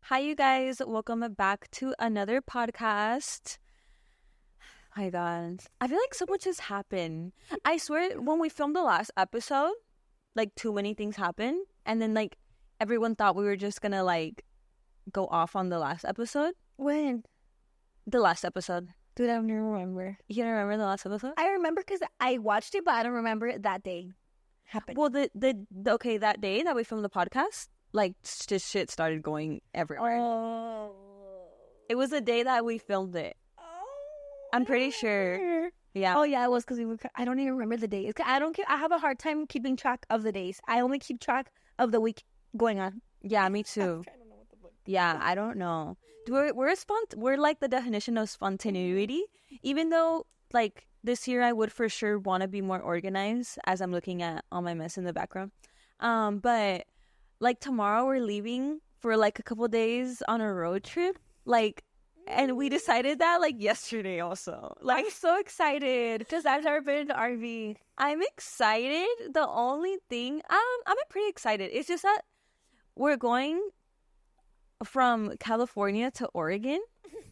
Hi, you guys. Welcome back to another podcast. My God. I feel like so much has happened. I swear, when we filmed the last episode, like, too many things happened. And then, like, everyone thought we were just gonna, like, go off on the last episode. When? The last episode. Dude, I don't even remember. You don't remember the last episode? I remember because I watched it, but I don't remember it that day happened. Well, okay, that day that we filmed the podcast, like, just shit started going everywhere. Oh. It was the day that we filmed it. I'm pretty sure. Yeah. Oh, yeah, it was because I don't even remember the days. I don't care. I have a hard time keeping track of the days. I only keep track of the week going on. Yeah, me too. Yeah, I don't know. We're like the definition of spontaneity. Even though, like, this year I would for sure want to be more organized, as I'm looking at all my mess in the background. But like tomorrow we're leaving for like a couple days on a road trip. Like, and we decided that like yesterday also. Like, I'm so excited because I've never been in the RV. I'm excited. The only thing I'm pretty excited. It's just that we're going from California to Oregon,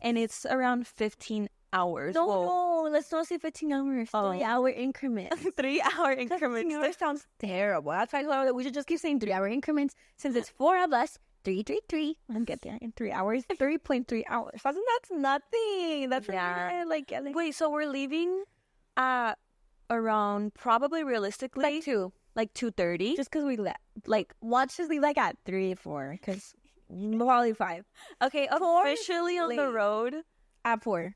and it's around 15 hours. No, let's not say 15 hours. Oh. 3-hour increments. 3-hour 15 increments. hours sounds terrible. That's why I thought that we should just keep saying 3-hour increments since it's 4 of us. 3. I'll get there in 3 hours. 3.3 hours. That's nothing. That's Yeah. like Wait, so we're leaving at around, probably realistically, like 2. like 2:30. Just because we left. Like, Let's just leave like at 3 or 4. Because probably 5. okay, officially on the late. road At 4.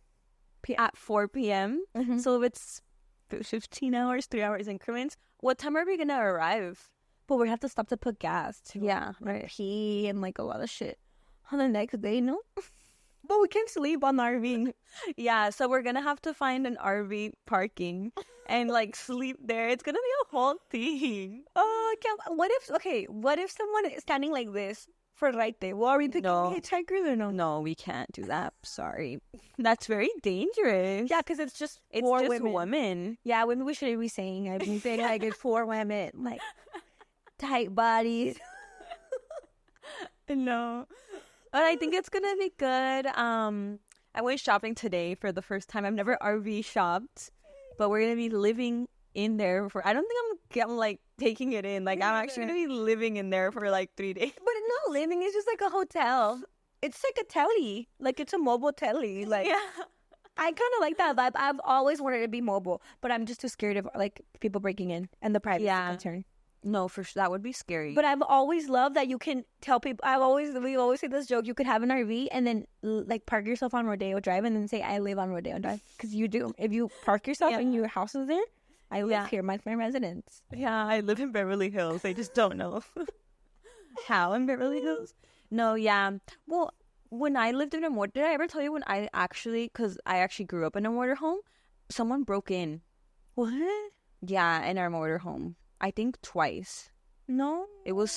at 4 p.m. Mhm. So if it's 15 hours, 3 hours increments, what time are we gonna arrive? But we have to stop to put gas too. Yeah, Like, right. pee and like a lot of shit on the next day, no? But we can't sleep on the RV. Yeah, so we're gonna have to find an RV parking and like sleep there. It's gonna be a whole thing. Oh, what if someone is standing like this for right there? Well, are we picking No. hitchhikers or no? No, we can't do that. Sorry. That's very dangerous. Yeah, because it's just It's for just women. women. Yeah, women we shouldn't be saying. I've been saying like it's for women, like tight bodies. No. But I think it's gonna be good. I went shopping today for the first time. I've never RV shopped, but we're gonna be living in there for. I don't think I'm like taking it in. Like, I'm actually gonna be living in there for like 3 days. But it's not living. It's just like a hotel. It's like a telly. Like it's a mobile telly. Like Yeah. I kind of like that vibe. I've always wanted to be mobile, but I'm just too scared of like people breaking in and the privacy Yeah. concern. No, for sure that would be scary. But I've always loved that you can tell people. We always say this joke. You could have an RV and then like park yourself on Rodeo Drive and then say I live on Rodeo Drive because you do. If you park yourself Yeah. and your house is there, I live Yeah. here. My residence. Yeah, I live in Beverly Hills. I just don't know how in Beverly Hills. No, yeah. Well, when I lived in a motor, did I ever tell you when because I actually grew up in a motorhome, someone broke in. What? Yeah, in our motorhome. I think twice. No. It was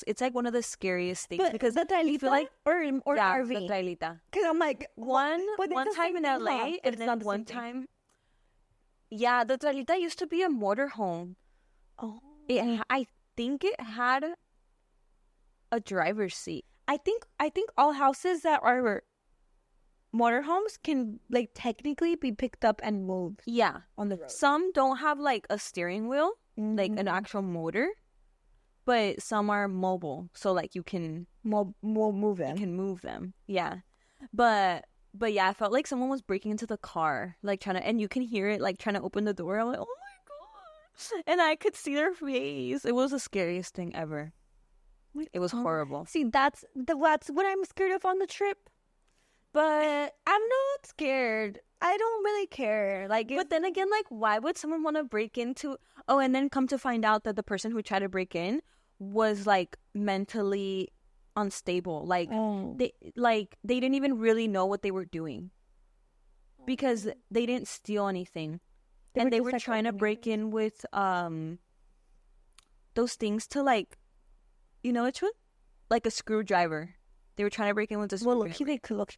it's like one of the scariest things But because the trailita feel like or yeah, RV. the trailita. Because I'm like One But it's the time same in thing, LA, huh? But and it's then not the one same thing. time. Yeah, the trailita used to be a motorhome. Oh. I think it had a driver's seat. I think all houses that are motorhomes can like technically be picked up and moved Yeah. on the road. Some don't have like a steering wheel, like an Mhm. actual motor, but some are mobile, so like you can Move them. move them. Yeah. But yeah, I felt like someone was breaking into the car, like trying to, and you can hear it like trying to open the door. I'm like, oh my god. And I could see their face. It was the scariest thing ever. It was horrible. See, that's what I'm scared of on the trip. But I'm not scared. I don't really care. Like, But then again, like, why would someone want to break into? Oh, and then come to find out that the person who tried to break in was like mentally unstable. Like, they didn't even really know what they were doing because they didn't steal anything, and they just, were like, trying to opening break in with those things to like, you know, which one? Like a screwdriver. They were trying to break in with a Well, screwdriver. look, they could look.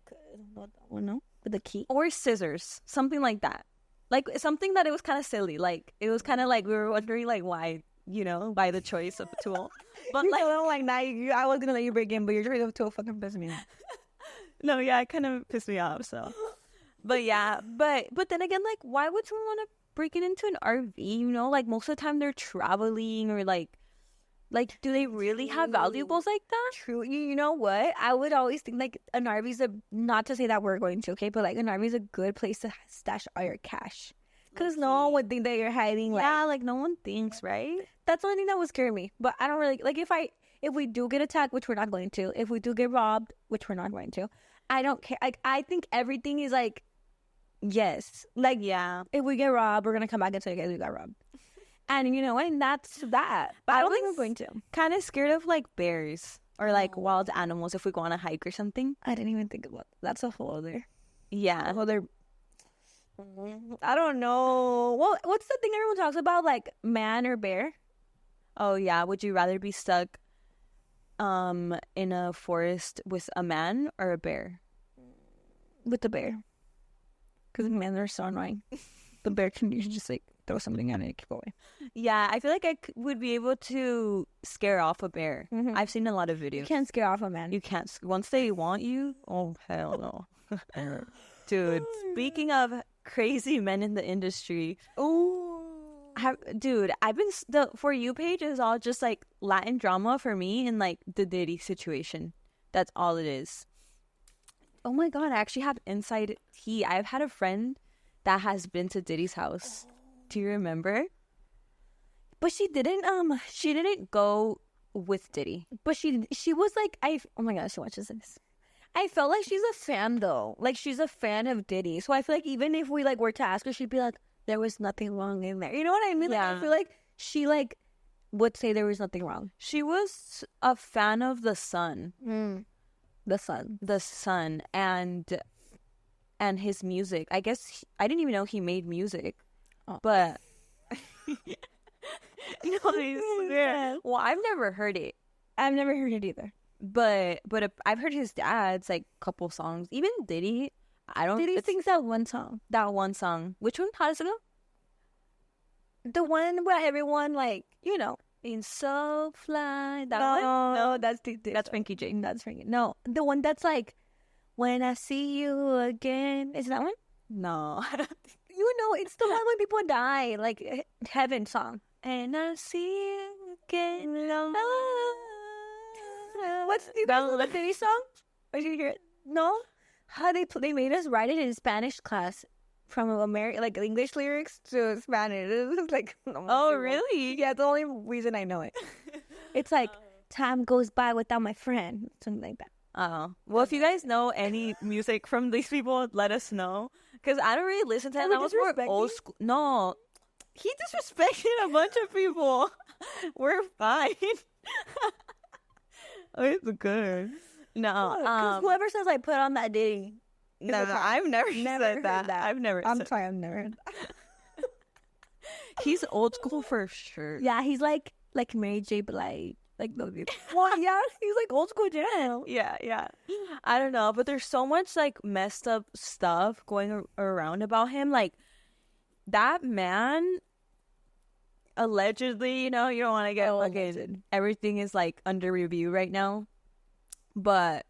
No, with the key. Or scissors, something like that. Like something that it was kind of silly. Like it was kind of like we were wondering like why the choice of a tool. But You like, know, like now, I was gonna let you break in, but you're trying to fucking piss me off. no, yeah, it kind of pissed me off. So, but yeah, but then again, like, why would someone want to break it into an RV? You know, like most of the time they're traveling or like, do they really have valuables like that? True. You know what? I would always think like an RV's not to say that we're going to, okay, but like an RV's a good place to stash all your cash. Because no one would think that you're hiding. Like, Yeah, like no one thinks, right? that's the only thing that would scare me. But I don't really like if we do get attacked, which we're not going to. If we do get robbed, which we're not going to, I don't care. Like I think everything is like, yes. Like Yeah. if we get robbed, we're gonna come back and tell you guys we got robbed. And you know, and that's that. But I don't think we're going to. Kind of scared of like bears or like wild animals if we go on a hike or something. I didn't even think about that's a whole other. Yeah. Other. I don't know. Well, what's the thing everyone talks about? Like man or bear? Oh yeah. Would you rather be stuck in a forest with a man or a bear? With the bear. Because men are so annoying. The bear can usually just like throw something at it and keep going. Yeah, I feel like I would be able to scare off a bear. Mhm. I've seen a lot of videos. You can't scare off a man. You can't. Once they want you, oh hell no. Dude, speaking of crazy men in the industry, dude, I've been the For You page is all just like Latin drama for me and like the Diddy situation. That's all it is. Oh my god, I actually have inside tea. I've had a friend that has been to Diddy's house. Do you remember? But she didn't She didn't go with Diddy. but she was like oh my gosh, she watches this. I felt like she's a fan though. Like she's a fan of Diddy. So I feel like even if we like were to ask her, she'd be like, there was nothing wrong in there. You know what I mean? Like, Yeah. I feel like she like would say there was nothing wrong. She was a fan of the Sun. The sun. The Sun and his music. I guess I didn't even know he made music. Oh. But no, I swear. Well, I've never heard it. I've never heard it either. But I've heard his dad's like couple songs. Even Diddy, I don't. Diddy it's sings that one song. that one song. Which one? How does it go? The one where everyone like, you know. In So Fly. That one? No, that's That's Frankie J. That's Frankie. No, the one that's like, when I see you again. Is that one? No. You know, it's the one when people die, like heaven song. And I see you again. What's the Diddy song? Did you hear it? No. How they made us write it in Spanish class from American, like English lyrics to Spanish. It was like, Oh, really? Yeah, the only reason I know it. It's like time goes by without my friend, something like that. Oh. Well, if you guys know any music from these people, let us know. Because I don't really listen to Are them. we I was more disrespecting? old school. No. He disrespected a bunch of people. We're fine. It's good. No. Because whoever says I put on that Diddy. No, I've never said heard that. that. I've never I'm said sorry, I've never heard that. He's old school for sure. Yeah, he's like Mary J. Blige. Like those people. Well, yeah, he's like old school jam. Yeah. I don't know, but there's so much like messed up stuff going around about him. Like that man, allegedly, you know, you don't want to get fucking. Everything is like under review right now, but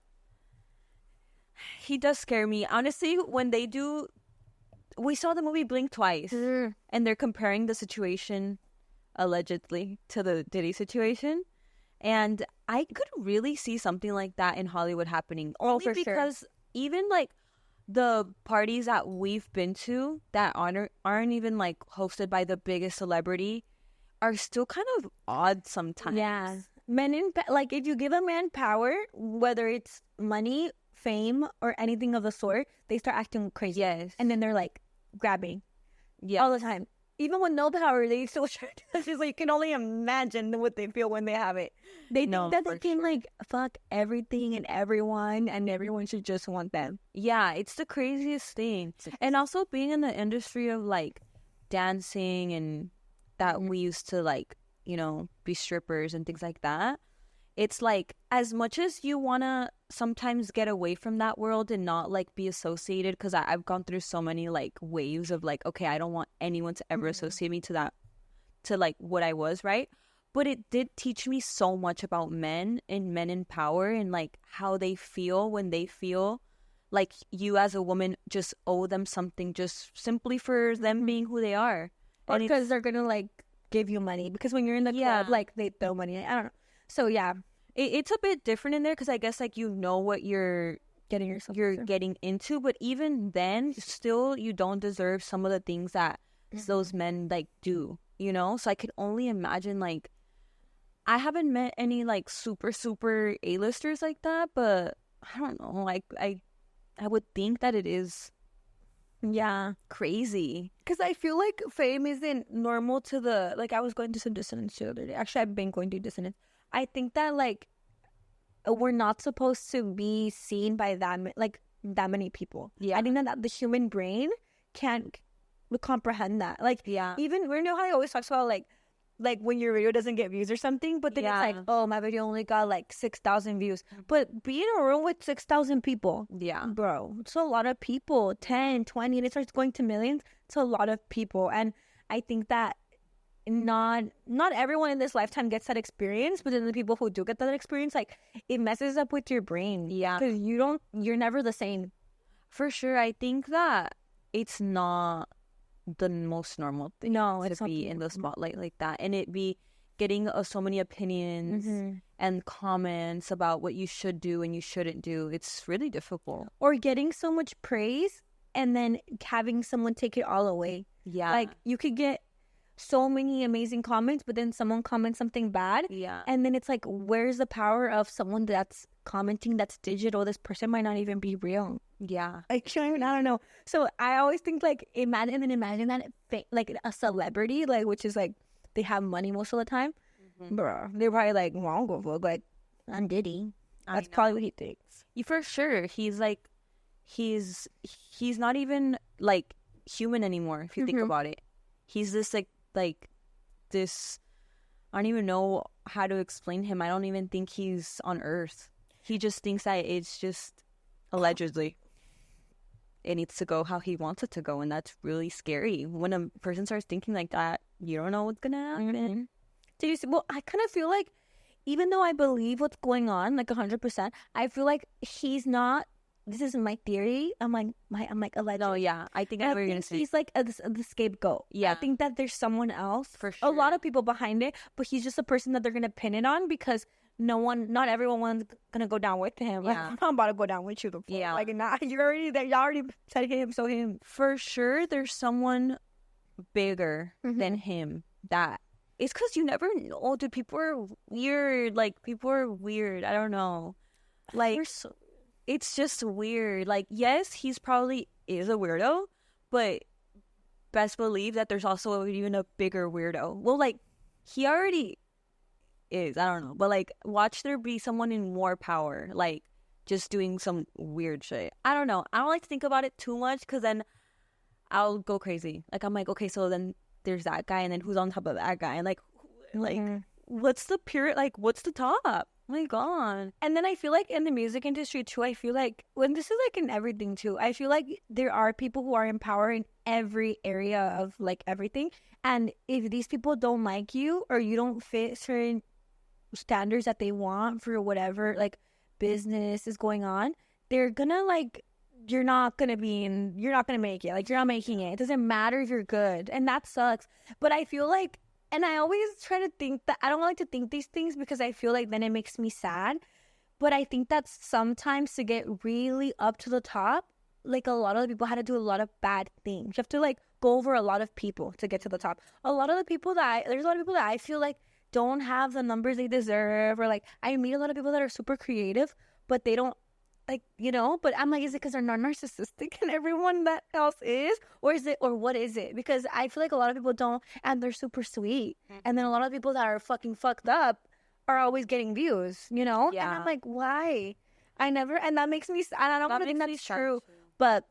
he does scare me. Honestly, when they do, we saw the movie Blink twice, and they're comparing the situation allegedly to the Diddy situation. And I could really see something like that in Hollywood happening. Only for sure. because even like the parties that we've been to that aren't even like hosted by the biggest celebrity are still kind of odd sometimes. Yeah. Men like if you give a man power, whether it's money, fame, or anything of the sort, they start acting crazy. Yes. And then they're like grabbing. Yeah. All the time. Even with no power, they still try to. It's just like you can only imagine what they feel when they have it. They think that they can like fuck everything and everyone should just want them. Yeah, it's the craziest thing. And also being in the industry of like dancing and that we used to like, you know, be strippers and things like that. It's like as much as you want to sometimes get away from that world and not like be associated, because I've gone through so many like waves of like, okay, I don't want anyone to ever associate me to that, to like what I was, right? but it did teach me so much about men and men in power and like how they feel when they feel like you as a woman just owe them something just simply for them being who they are. Or And because they're gonna like give you money, because when you're in the club, like they throw money. I don't know. So yeah, it's a bit different in there because I guess like you know what you're getting yourself getting into, but even then still you don't deserve some of the things that those men like do, you know. So I could only imagine, like, I haven't met any like super A-listers like that, but I don't know, like I would think that it is crazy, because I feel like fame isn't normal to the, like, I was going to some dissonance the other day. Actually, I've been going to dissonance. I think that like we're not supposed to be seen by that many people. I think that the human brain can't comprehend that. Like, even we know how he always talks about like when your video doesn't get views or something, but then it's like, oh, my video only got like 6,000 views. But be in a room with 6,000 people, bro, it's a lot of people. 10, 20, and it starts going to millions. It's a lot of people. And I think that not everyone in this lifetime gets that experience, but then the people who do get that experience, like, it messes up with your brain. Because you're never the same. For sure. I think that it's not the most normal thing to be in the spotlight like that, and it be getting so many opinions and comments about what you should do and you shouldn't do. It's really difficult. Or getting so much praise and then having someone take it all away. Like, you could get so many amazing comments, but then someone comments something bad, and then it's like, where's the power of someone that's commenting that's digital? This person might not even be real. Like, I don't know. So I always think, like, imagine that like a celebrity, like, which is like they have money most of the time, bro, they're probably like, well, I'll go for, like, I'm Diddy. That's probably what he thinks. For sure. He's like, he's not even like human anymore if you think about it. He's this like this, I don't even know how to explain him. I don't even think he's on Earth. He just thinks that it's just allegedly it needs to go how he wants it to go, and that's really scary. When a person starts thinking like that, you don't know what's gonna happen. Did you see? Well, I kind of feel like, even though I believe what's going on, like 100%, I feel like he's not. This is my theory. I'm like alleged. Oh yeah, I think I know what you're gonna say. He's like the scapegoat. I think that there's someone else, for sure, a lot of people behind it, but he's just a person that they're gonna pin it on because not everyone's gonna go down with him. Like, I'm about to go down with you. Like, not you're already there. Y'all already said him, so him. For sure, there's someone bigger than him. That it's because you never know. Dude, people are weird. Like, people are weird. I don't know. Like, it's just weird. Like, yes, he's probably is a weirdo, but best believe that there's also even a bigger weirdo. Well, like, he already is. I don't know. But, like, watch there be someone in more power, like, just doing some weird shit. I don't know. I don't like to think about it too much because then I'll go crazy. Like, I'm like, okay, so then there's that guy, and then who's on top of that guy? And, like, what's the period? Like, what's the top? Oh my god. And then I feel like in the music industry too, I feel like, when this is like in everything too, I feel like there are people who are in power in every area of like everything. And if these people don't like you, or you don't fit certain standards that they want for whatever like business is going on, they're gonna like, you're not gonna make it. Like, you're not making it. It doesn't matter if you're good. And that sucks. But I feel like, and I always try to think that I don't like to think these things because I feel like then it makes me sad. But I think that sometimes to get really up to the top, like, a lot of the people had to do a lot of bad things. You have to like go over a lot of people to get to the top. There's a lot of people that I feel like don't have the numbers they deserve, or like I meet a lot of people that are super creative, but they don't, like, you know, but I'm like, is it because they're not narcissistic and everyone that else is? Or is it, or what is it? Because I feel like a lot of people don't, and they're super sweet. And then a lot of people that are fucking fucked up are always getting views, you know? And I'm like, why? And that makes me, and I don't want to think that's true, but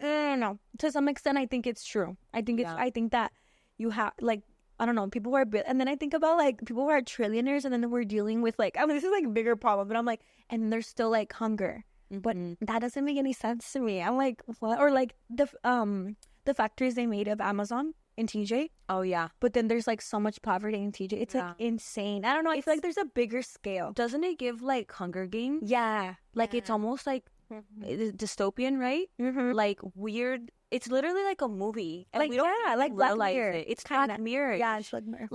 I don't know. To some extent, I think it's true. I think that you have, like, I don't know, people who are and then I think about like people who are trillionaires, and then we're dealing with like, I mean, this is like a bigger problem, but I'm like, and there's still like hunger, but that doesn't make any sense to me. I'm like, what? Or like the factories they made of Amazon in TJ. Oh yeah. But then there's like so much poverty in TJ. It's like insane. I don't know. I feel like there's a bigger scale. Doesn't it give like Hunger Games? Yeah. Like it's almost like dystopian, right? Like weird. It's literally like a movie, and Like, we don't yeah, like Black realize Mirror. it. It's Kinda. Black Mirror. Yeah, it's Black Mirror.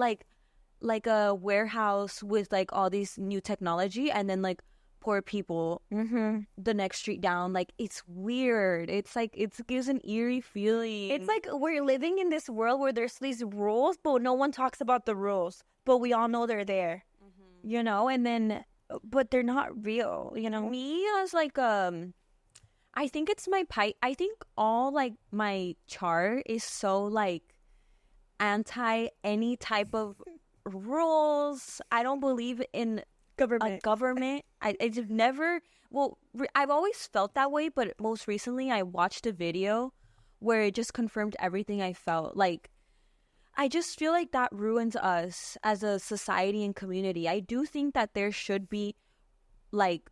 Like a warehouse with like all these new technology, and then like poor people the next street down. Like it's weird. It's like it gives an eerie feeling. It's like we're living in this world where there's these rules, but no one talks about the rules. But we all know they're there, you know. And then, but they're not real, you know. Me as like I think it's my I think all like my chart is so like anti any type of rules. I don't believe in a government. I just never. Well, I've always felt that way, but most recently I watched a video where it just confirmed everything I felt. Like I just feel like that ruins us as a society and community. I do think that there should be like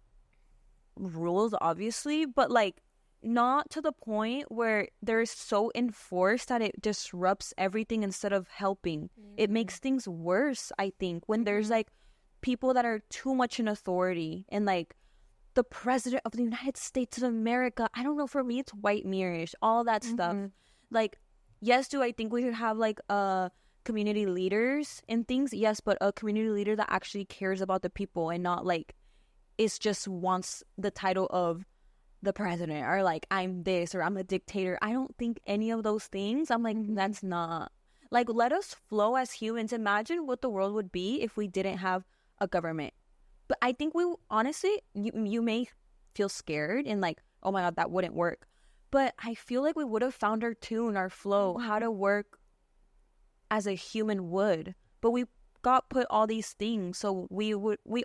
rules, obviously, but like not to the point where they're so enforced that it disrupts everything instead of helping. It makes things worse, I think, when there's like people that are too much in authority, and like the president of the United States of America. I don't know, for me it's white mirrorish, all that stuff. Like, yes, do I think we should have like community leaders and things? Yes, but a community leader that actually cares about the people and not like is just wants the title of the president, or like I'm this, or I'm a dictator. I don't think any of those things. I'm like, that's not like, let us flow as humans. Imagine what the world would be if we didn't have a government. But I think we honestly, you may feel scared and like, oh my god, that wouldn't work, but I feel like we would have found our tune, our flow, how to work as a human would. But we got put all these things, so we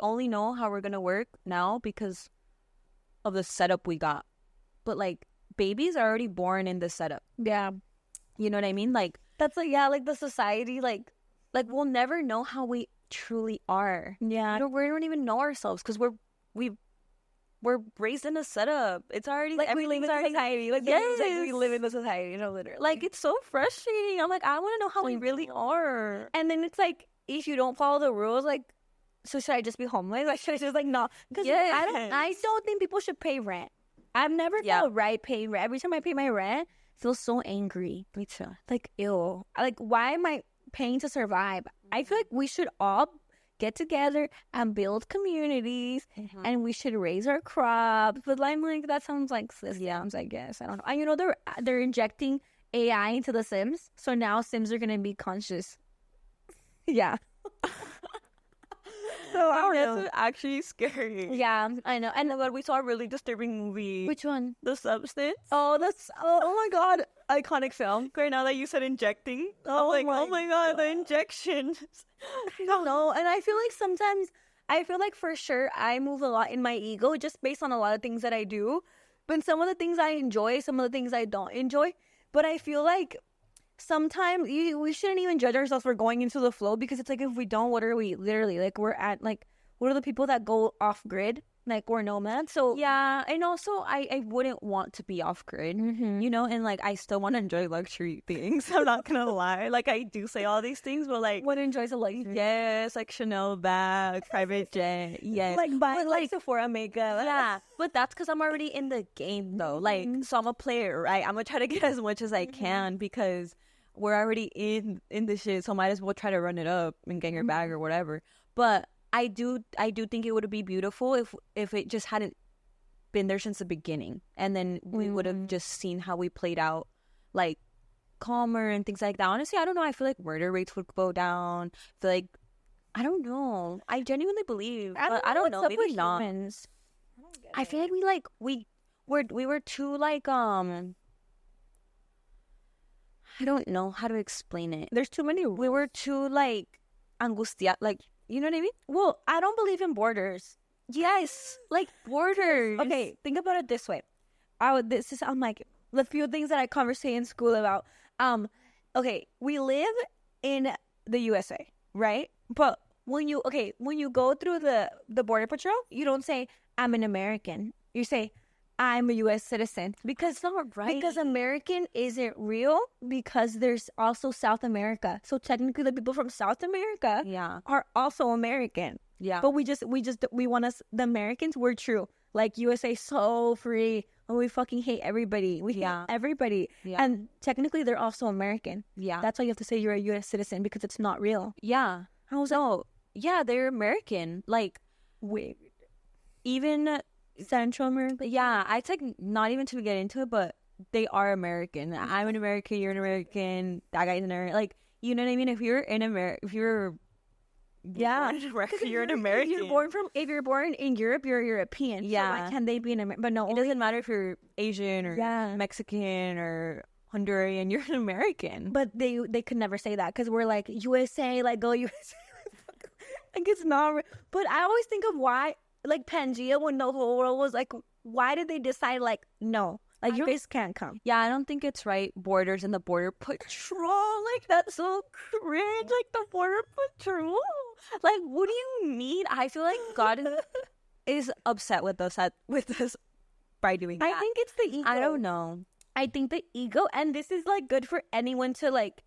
only know how we're gonna work now because of the setup we got. But like babies are already born in the setup. Yeah, you know what I mean? Like that's like, yeah, like the society, like we'll never know how we truly are. Yeah, we don't even know ourselves because we're raised in a setup. It's already like we live in the society. Like, yes, like we live in the society, you know, literally. Like it's so frustrating. I'm like, I want to know how we really are. And then it's like, if you don't follow the rules, like, so should I just be homeless? Like, should I just like not? Because I don't think people should pay rent. I've never felt right paying rent. Every time I pay my rent, I feel so angry. Me too. Like, ew. Like, why am I paying to survive? I feel like we should all get together and build communities, and we should raise our crops. But I'm like, that sounds like systems, I guess. I don't know. And you know, they're injecting AI into the Sims, so now Sims are gonna be conscious. Yeah. So I don't know. That's actually scary. Yeah, I know. And but we saw a really disturbing movie. Which one? The Substance. Oh my god, iconic film. Right now that you said injecting, oh my god, the injections. No, and I feel like sometimes, I feel like for sure I move a lot in my ego just based on a lot of things that I do. But some of the things I enjoy, some of the things I don't enjoy. But I feel like sometimes we shouldn't even judge ourselves for going into the flow, because it's like, if we don't, what are we literally like? We're at like, what are the people that go off grid? Like, we're nomads. So yeah, and also I wouldn't want to be off grid, you know, and like I still want to enjoy luxury things. I'm not gonna lie, like I do say all these things, but like, what enjoys a luxury? Yes, like Chanel bag, private jet, yes, like buying like Sephora makeup. Yeah, but that's because I'm already in the game though. Like, so I'm a player, right? I'm gonna try to get as much as I can because we're already in the shit, so might as well try to run it up and get your bag or whatever. But I do think it would be beautiful if it just hadn't been there since the beginning, and then we would have just seen how we played out, like calmer and things like that. Honestly, I don't know. I feel like murder rates would go down. I feel like, I don't know. I genuinely believe, but I don't know. Maybe not. I feel like we were too like I don't know how to explain it. There's too many rules. We were too like angustia, like, you know what I mean? Well, I don't believe in borders. Yes, like borders. Okay, think about it this way. I'm like the few things that I conversate in school about. Okay, we live in the USA, right? But when you go through the border patrol, you don't say I'm an American. You say I'm a U.S. citizen. Because it's not right. Because American isn't real, because there's also South America. So technically the people from South America are also American. Yeah. But we want us, the Americans, we're true. Like, USA so free. And we fucking hate everybody. We hate everybody. Yeah. And technically they're also American. Yeah. That's why you have to say you're a U.S. citizen, because it's not real. Yeah. How was that? Yeah, they're American. Like, wait. Even Central America? Yeah, I take not even to get into it, but they are American. I'm an American, you're an American, that guy's an American. Like, you know what I mean? If you're in America, if you're you're an American. If you're born in Europe, you're European. Yeah. So why can't they be an American? But no, it doesn't matter if you're Asian or Mexican or Honduran, you're an American. But they could never say that, because we're like, USA, like, go USA. Like, it's not. But I always think of why, like, Pangea, when the whole world was like, why did they decide, like, no, like, you guys can't come? Yeah, I don't think it's right. Borders and the Border Patrol, like, that's so cringe. Like, the Border Patrol, like, what do you mean? I feel like God is upset with us by doing that. I think it's the ego. I don't know. I think the ego, and this is, like, good for anyone to, like,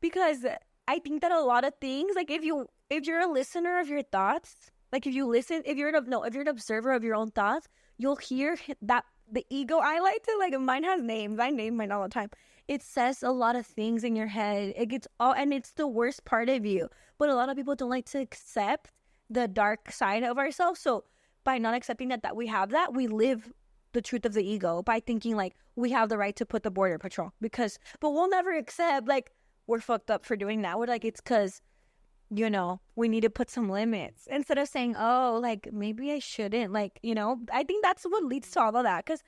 because I think that a lot of things, like, if you're a listener of your thoughts, like, if you're an observer of your own thoughts, you'll hear that the ego. I like to, like, mine has names. I name mine all the time. It says a lot of things in your head. It gets all, and it's the worst part of you. But a lot of people don't like to accept the dark side of ourselves. So by not accepting that we have that, we live the truth of the ego by thinking, like, we have the right to put the Border Patrol, but we'll never accept, like, we're fucked up for doing that. We're like, it's because, you know, we need to put some limits, instead of saying, oh, like, maybe I shouldn't, like, you know. I think that's what leads to all of that, because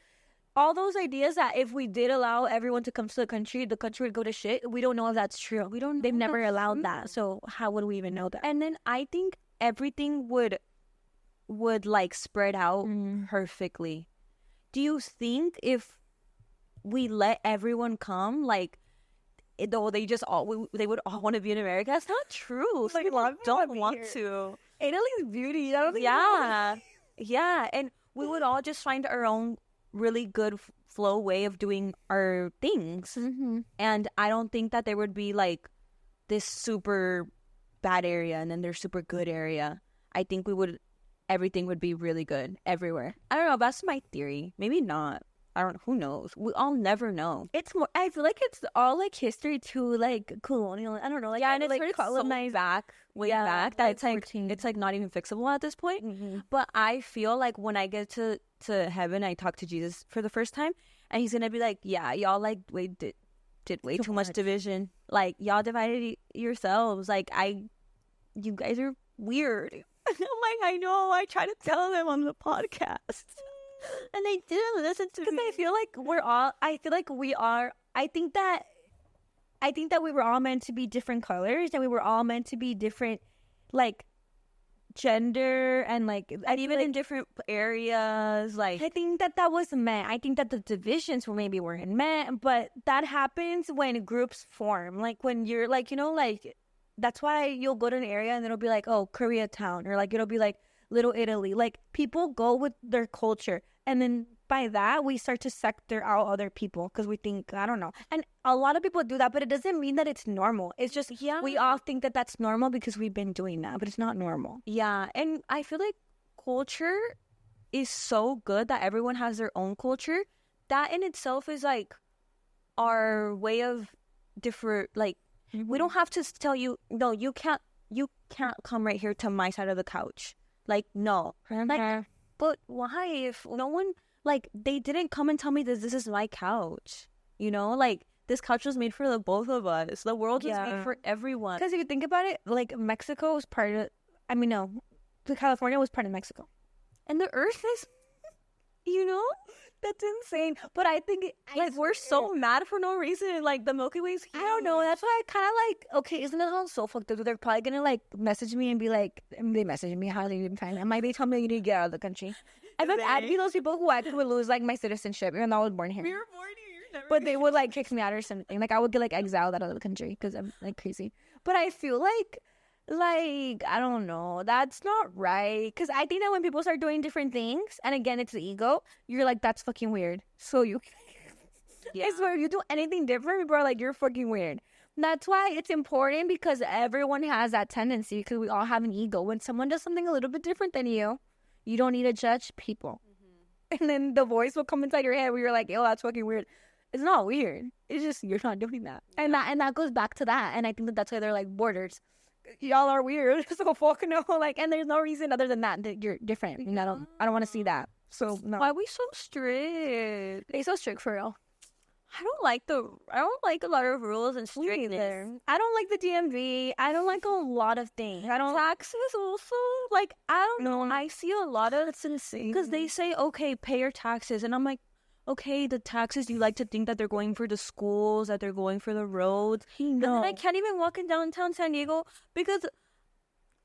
all those ideas that if we did allow everyone to come to the country would go to shit. We don't know if that's true. They've never allowed that, so how would we even know that? And then I think everything would like spread out perfectly. Do you think if we let everyone come, like, though they would all want to be in America? That's not true. Like, people don't want to. Italy's beauty. I don't think yeah, and we would all just find our own really good flow way of doing our things. And I don't think that there would be, like, this super bad area and then there's super good area. I think everything would be really good everywhere. I don't know. That's my theory. Maybe not. I don't. Who knows? I'll never know. It's more. I feel like it's all, like, history too, like, colonial. I don't know. Like, and it's like colonized way back that it's like not even fixable at this point. But I feel like when I get to heaven, I talk to Jesus for the first time, and he's gonna be like, "Yeah, y'all, like, did way too much division. Like, y'all divided yourselves. Like, you guys are weird." I'm like, I know. I try to tell them on the podcast. And they didn't listen to me. Because I feel like I think that we were all meant to be different colors, and we were all meant to be different, like, gender, and, like, and even, like, in different areas. Like, I think that was meant. I think that the divisions weren't meant, but that happens when groups form. Like, when you're, like, you know, like, that's why you'll go to an area and it'll be like, oh, Koreatown, or, like, it'll be like Little Italy. Like, people go with their culture, and then by that we start to sector out other people because we think, I don't know. And a lot of people do that, but it doesn't mean that it's normal. It's just we all think that that's normal because we've been doing that, but it's not normal. Yeah, and I feel like culture is so good that everyone has their own culture. That in itself is, like, our way of different, like, we don't have to tell you, no, you can't come right here to my side of the couch. Like, no. Like, but why? If no one, like, they didn't come and tell me this is my couch. You know, like, this couch was made for the both of us. The world was made for everyone. Because if you think about it, like, Mexico was part of, California was part of Mexico. And the earth is, you know? That's insane. But I think, we're so mad for no reason. Like, the Milky Way's huge. I don't know. That's why I kind of, like, okay, isn't it all so fucked up? They're probably going to, like, message me and be like, they message me, how they even find it. They tell me you need to get out of the country. I'd be those people who I would lose, like, my citizenship, even though I was born here. We were born here. But they would, like, kick me out or something. Like, I would get, like, exiled out of the country because I'm, like, crazy. But I feel like Like, I don't know. That's not right. Because I think that when people start doing different things, and again, it's the ego, you're like, that's fucking weird. So you, I swear, if you do anything different, people are like, you're fucking weird. That's why it's important because everyone has that tendency because we all have an ego. When someone does something a little bit different than you don't need to judge people. And then the voice will come inside your head where you're like, yo, that's fucking weird. It's not weird. It's just you're not doing that. And that goes back to that. And I think that's why they're like borders. Y'all are weird. So fuck no. Like, and there's no reason other than that you're different. And I don't want to see that. So no. Why are we so strict? They so strict for real. I don't like a lot of rules and strictness. I don't like the DMV. I don't like a lot of things. I don't Taxes also, like, I don't know. I see a lot of, That's insane. because they say, okay, pay your taxes, and I'm like, okay, the taxes, you like to think that they're going for the schools, that they're going for the roads. And then I can't even walk in downtown San Diego because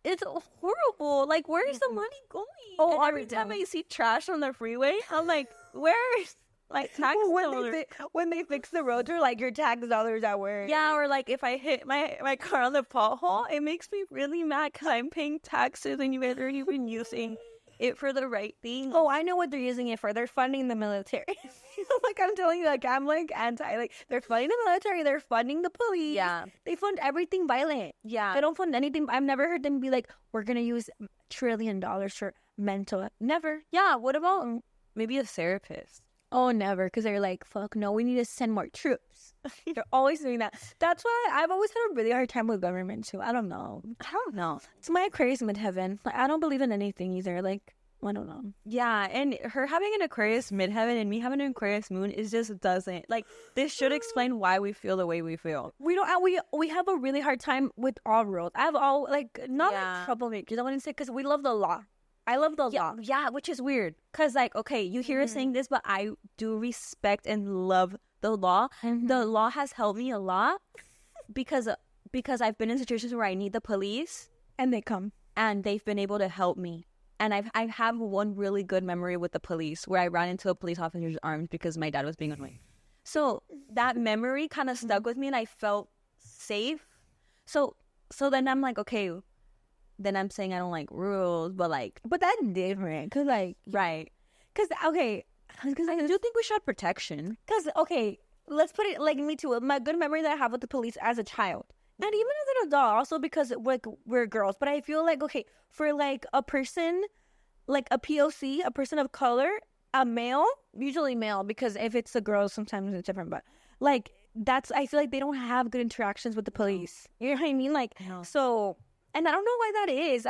it's horrible. Like, where is the money going? Oh, and every time I see trash on the freeway, I'm like, where's like tax dollars? When they fix the roads, or like your tax dollars at work. Yeah, or like if I hit my car on the pothole, it makes me really mad because I'm paying taxes and you guys aren't even using it for the right thing. Oh, I know what they're using it for. They're funding the military. Like, I'm telling you, like, I'm like anti. Like, they're funding the military. They're funding the police. Yeah. They fund everything violent. Yeah. They don't fund anything. I've never heard them be like, we're gonna use $1 trillion for mental. Never. Yeah, what about maybe a therapist? Oh, never. Because they're like, fuck no, we need to send more troops. They're always doing that. That's why I've always had a really hard time with government too. I don't know. It's my Aquarius midheaven. Like, I don't believe in anything either. Like, I don't know. Yeah, and her having an Aquarius midheaven and me having an Aquarius moon is just doesn't, like, this should explain why we feel the way we feel. We don't. We have a really hard time with all rules. I have all like not like troublemakers. I wouldn't say because we love the law. I love the law. Yeah, which is weird. Because, like, okay, you hear us saying this, but I do respect and love the law. The law has helped me a lot because I've been in situations where I need the police. And they come. And they've been able to help me. And I have one really good memory with the police where I ran into a police officer's arms because my dad was being annoying. So that memory kind of stuck with me and I felt safe. So then I'm like, okay, then I'm saying I don't like rules, but that's different. Cause like, right. Cause okay. Cause I do think we should have protection. Cause okay, let's put it like me too. My good memory that I have with the police as a child. And even as an adult, also because we're girls. But I feel like, okay, for like a person, like a POC, a person of color, a male, usually male, because if it's a girl, sometimes it's different. But like I feel like they don't have good interactions with the police. You know what I mean? Like, so, and I don't know why that is.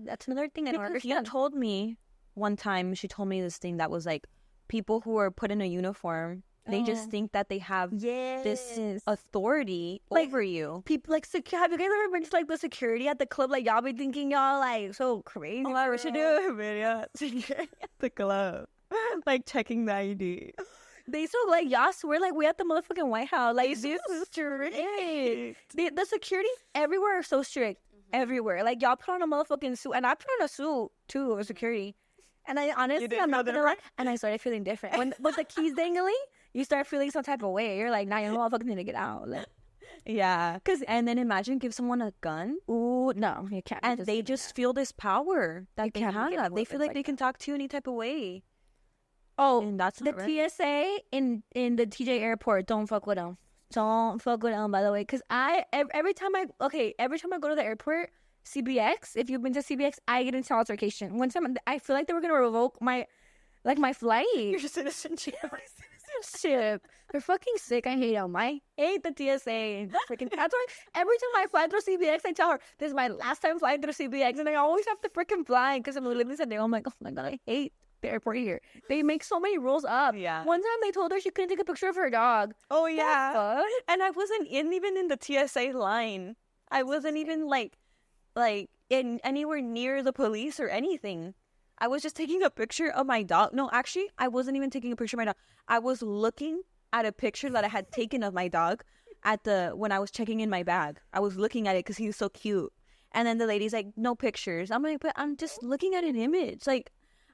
That's another thing I don't understand. You told me one time, she told me this thing that was like, people who are put in a uniform, they just think that they have this authority over you. People like have you guys ever been to like the security at the club? Like y'all be thinking y'all like so crazy. Oh, I should do a video at the club, like checking the ID. They so like y'all swear like we at the motherfucking White House. Like this is strict. The security everywhere are so strict. Everywhere. Like y'all put on a motherfucking suit, and I put on a suit too of security. And I honestly, I'm not gonna lie, and I started feeling different when with the keys dangling. You start feeling some type of way. You're like, nah, you motherfuckers need to get out. Like, yeah. And then imagine give someone a gun. Ooh, no, you can't. And they just feel this power that they have. They feel like they can talk to you any type of way. Oh, and that's the TSA in the TJ airport. Don't fuck with them. Don't fuck with them, by the way. Because every time I go to the airport, CBX, if you've been to CBX, I get into altercation. One time, I feel like they were going to revoke my flight. Your citizenship. Shit, they're fucking sick. I hate them. I hate the TSA. Freaking. That's why every time I fly through CBX, I tell her this is my last time flying through CBX, and I always have to freaking fly because I'm literally San Diego. I'm like, oh my god, I hate the airport here. They make so many rules up. Yeah. One time they told her she couldn't take a picture of her dog. Oh yeah. And I wasn't even in the TSA line. I wasn't even like in anywhere near the police or anything. I was just taking a picture of my dog. No, actually, I wasn't even taking a picture of my dog. I was looking at a picture that I had taken of my dog when I was checking in my bag. I was looking at it because he was so cute. And then the lady's like, no pictures. I'm like, but I'm just looking at an image. Like,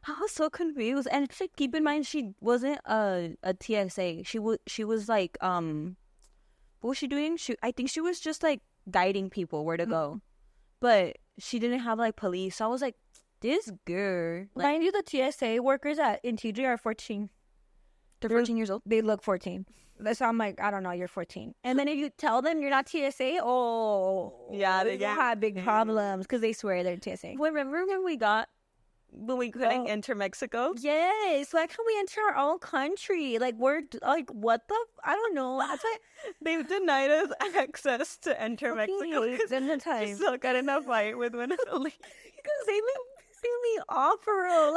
I was so confused. And keep in mind, she wasn't a TSA. She was like, what was she doing? I think she was just like guiding people where to go. but she didn't have like police. So I was like, this girl, like, Mind you, the TSA workers in TJ are 14. they're 14 years old. They look 14. So I'm like, I don't know, you're 14. And then if you tell them you're not TSA, oh, Yeah, they they'll get have big problems because they swear they're TSA. Remember when we couldn't enter Mexico? Yes, why can't we enter our own country? Like, we're like, what the? I don't know. That's like They denied us access to enter Mexico because the time. she still got in a fight with one of the ladies. Because they me off for real.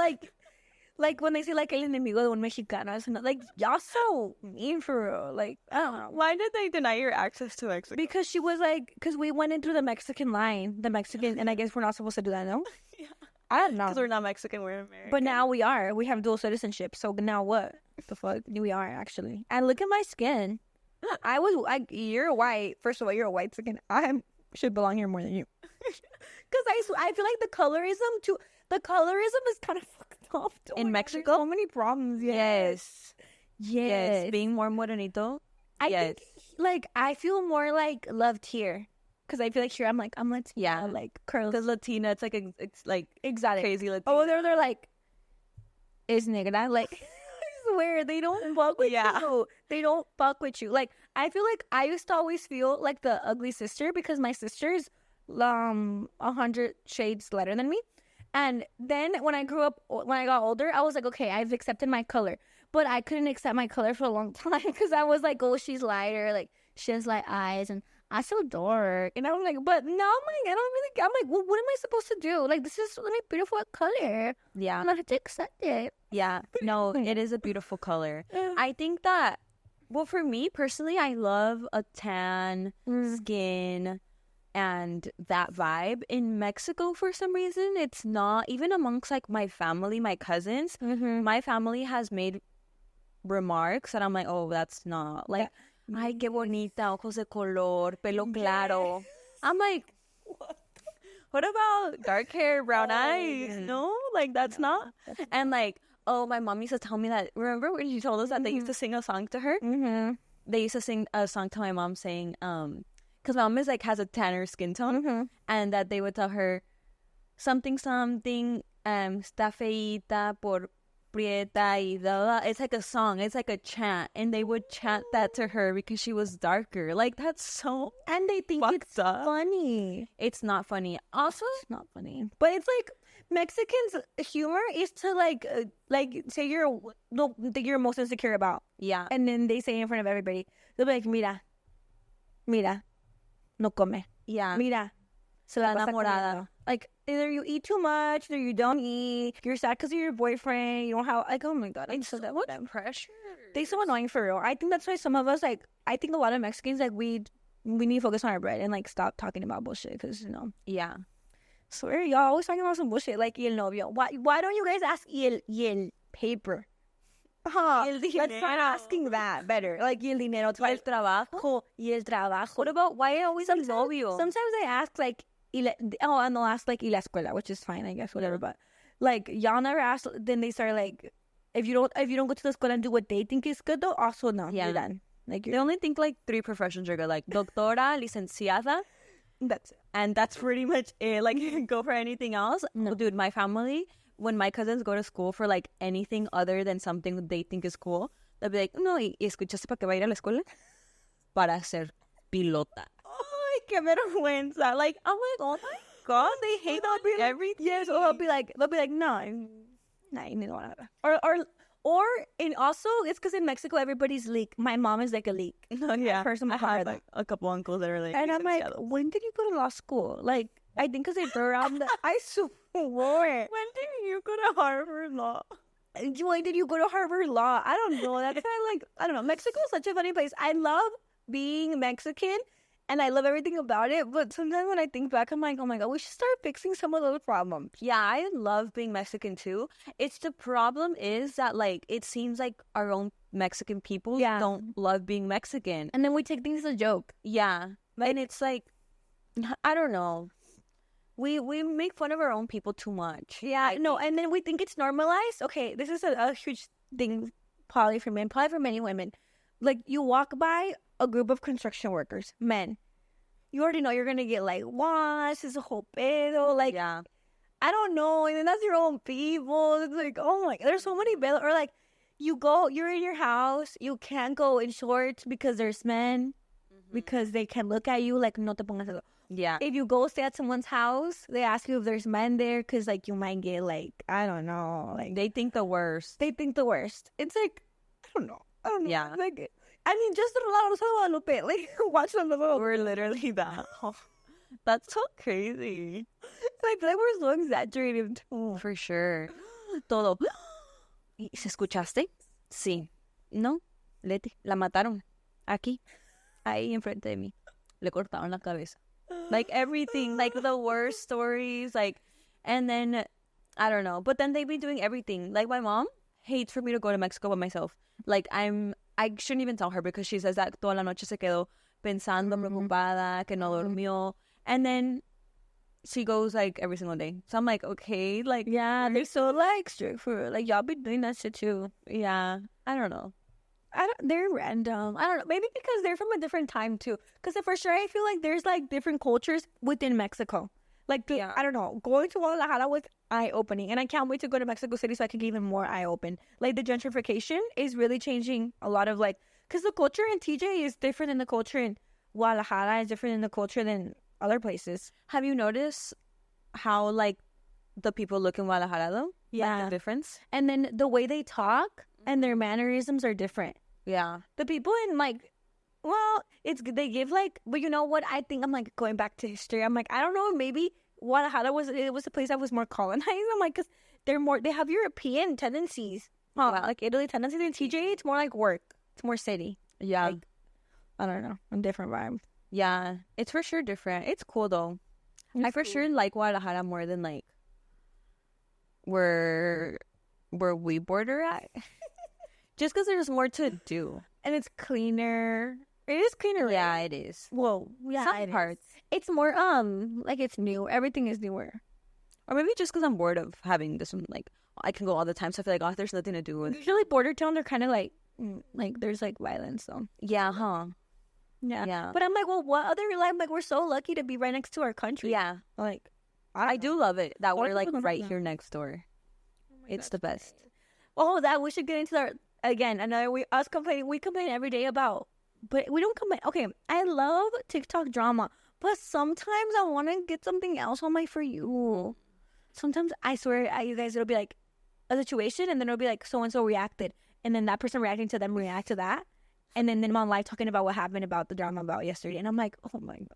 Like when they say like el enemigo de un mexicano, it's not, like, y'all so mean for real. Like, I don't know. Why did they deny your access to Mexico? Because she was like, because we went in through the Mexican line, and I guess we're not supposed to do that, no? Yeah. I don't know. Because we're not Mexican, we're American. But now we are. We have dual citizenship. So now what? The fuck? We are, actually. And look at my skin. You're white. First of all, you're a white skin. Should belong here more than you. Because I feel like the colorism is kind of fucked up. In Mexico? There's so many problems. Yes. Yes. Being more morenito. I Yes. think, like, I feel more like loved here. Because I feel like here I'm Latina. Yeah. Like, curls. Because Latina, it's like Exotic. crazy Latina. Oh, they're like, is negra. Like, I swear, they don't fuck with you. They don't fuck with you. Like, I feel like I used to always feel like the ugly sister because my sister's 100 shades lighter than me. And then when I got older, I was like, okay, I've accepted my color. But I couldn't accept my color for a long time because I was like, oh, she's lighter. Like, she has light eyes and I'm so dark. And I'm like, but no, I'm like, well, what am I supposed to do? Like, this is my beautiful color. Yeah. I'm not to accept it. Yeah. No, it is a beautiful color. I think that, well, for me personally, I love a tan skin and that vibe. In Mexico, for some reason, it's not, even amongst like my family, my cousins, my family has made remarks that I'm like, oh, that's not like, ay, qué bonita, ojos de color, pelo claro. I'm like, what about dark hair, brown eyes? No, like that's not. And like, oh, my mom used to tell me that. Remember when she told us that they used to sing a song to her? They used to sing a song to my mom saying, because my mom is like has a tanner skin tone, and that they would tell her something, está feita por prieta y blah, blah. It's like a song. It's like a chant, and they would chant that to her because she was darker. Like, that's so and they think it's up. Funny. It's not funny. Also, it's not funny. But it's like Mexicans' humor is to like say you're that you're most insecure about. Yeah. And then they say in front of everybody, they'll be like, mira, no come. Yeah. Mira, se la enamorada. Like, either you eat too much, or you don't eat. You're sad because of your boyfriend. You don't have, like, oh my god, It's so much pressure. They're so annoying for real. I think that's why some of us, like, I think a lot of Mexicans, like, we need to focus on our bread and like stop talking about bullshit because, you know. Yeah. Swear, y'all always talking about some bullshit like y el novio. Why don't you guys ask y el paper? Let's start asking that better. Like, y el dinero. Y el trabajo. Y el trabajo. What about, why always el novio? Sometimes I ask, like, and they'll ask, like, y la escuela, which is fine, I guess, whatever. But, like, y'all never ask, then they start, like, if you don't go to the school and do what they think is good, though, also, no, you're done. Like, they only think, like, 3 professions are good, like, doctora, licenciada. That's it. And that's pretty much it. Like, go for anything else. No. Dude, my family, when my cousins go to school for, like, anything other than something that they think is cool, they'll be like, no, y escuchaste para que va a ir a la escuela? Para ser pilota. Ay, qué vergüenza. Like, I'm like, oh my god, they hate on everything. Yes, or they'll be like, no, you need one. Or and also it's because in Mexico everybody's leak. My mom is like a leak. No, yeah, person I have like a couple uncles that are like, and I'm like, when did you go to law school? Like, I think because they throw around the. I swore. When did you go to Harvard Law? When did you go to Harvard Law? I don't know. That's kind of like, I don't know. Mexico is such a funny place. I love being Mexican. And I love everything about it, but sometimes when I think back, I'm like, oh my god, we should start fixing some of those problems. Yeah, I love being Mexican too. It's the problem is that, like, it seems like our own Mexican people don't love being Mexican. And then we take things as a joke. Yeah. And it's like, I don't know. We make fun of our own people too much. Yeah, no, and then we think it's normalized. Okay, this is a huge thing, probably for men, probably for many women. Like, you walk by a group of construction workers, men, you already know you're gonna get like washed. It's a whole pedo. Like, yeah. I don't know. And then that's your own people. It's like, oh my, there's so many pedos. Or like, you're in your house. You can't go in shorts because there's men. Because they can look at you like, no te pongas eso. Yeah. If you go stay at someone's house, they ask you if there's men there because, like, you might get, like, I don't know. Like, They think the worst. they think the worst. It's like, I don't know. Yeah. Like, I mean, just a lot of Guadalupe. Like, watch the little. We're literally that. That's so crazy. Like, they were so exaggerated, too. For sure. Todo. ¿Y ¿Se escuchaste? Sí. No. Leti. La mataron. Aquí. Ahí enfrente de mí. Le cortaron la cabeza. Like everything. Like the worst stories. Like, and then, I don't know. But then they've been doing everything. Like my mom hates for me to go to Mexico by myself. Like I shouldn't even tell her because she says that toda la noche se quedó pensando, preocupada, que no durmió. And then she goes like every single day. So I'm like, okay, like. Yeah, they're so, like, strict for, like, y'all be doing that shit, too. Yeah, I don't know. They're random. I don't know. Maybe because they're from a different time too. Because for sure, I feel like there's like different cultures within Mexico. Like, Yeah. I don't know. Going to Guadalajara was eye-opening. And I can't wait to go to Mexico City so I can get even more eye-open. Like, the gentrification is really changing a lot of, like... Because the culture in TJ is different than the culture in Guadalajara. Is different than the culture than other places. Have you noticed how, like, the people look in Guadalajara, though? Yeah. Like, the difference? And then the way they talk and their mannerisms are different. Yeah. The people in, like... Well, they give, like... But you know what? I think I'm, like, going back to history. I'm like, I don't know, maybe Guadalajara was a place that was more colonized. I'm like, because they have European tendencies. Yeah. Like Italy tendencies. In TJ, it's more like work. It's more city. Yeah. Like, I don't know. A different vibe. Yeah. It's for sure different. It's cool, though. I for sure like Guadalajara more than, like, where we border at. Just because there's more to do. And it's cleaner. It is cleaner, right? Yeah, it is. Well, yeah, Some it is. parts. It's more, like, it's new. Everything is newer. Or maybe just because I'm bored of having this one, like, I can go all the time, so I feel like, oh, there's nothing to do with. Usually border towns are kind of like there's, like, violence, so. Yeah, huh? Yeah. Yeah. But I'm like, well, what other, like, we're so lucky to be right next to our country. Yeah. Like, I do love it that What we're, if like, we don't right have here next door. It's the best. Oh, that we should get into our, again, another, we complain every day about, but we don't complain. Okay, I love TikTok drama, but sometimes I want to get something else on my For You. Sometimes I swear, you guys, it'll be like a situation, and then it'll be like so-and-so reacted, and then that person reacting to them react to that, and then I'm on live talking about what happened about the drama about yesterday, and I'm like, oh my God.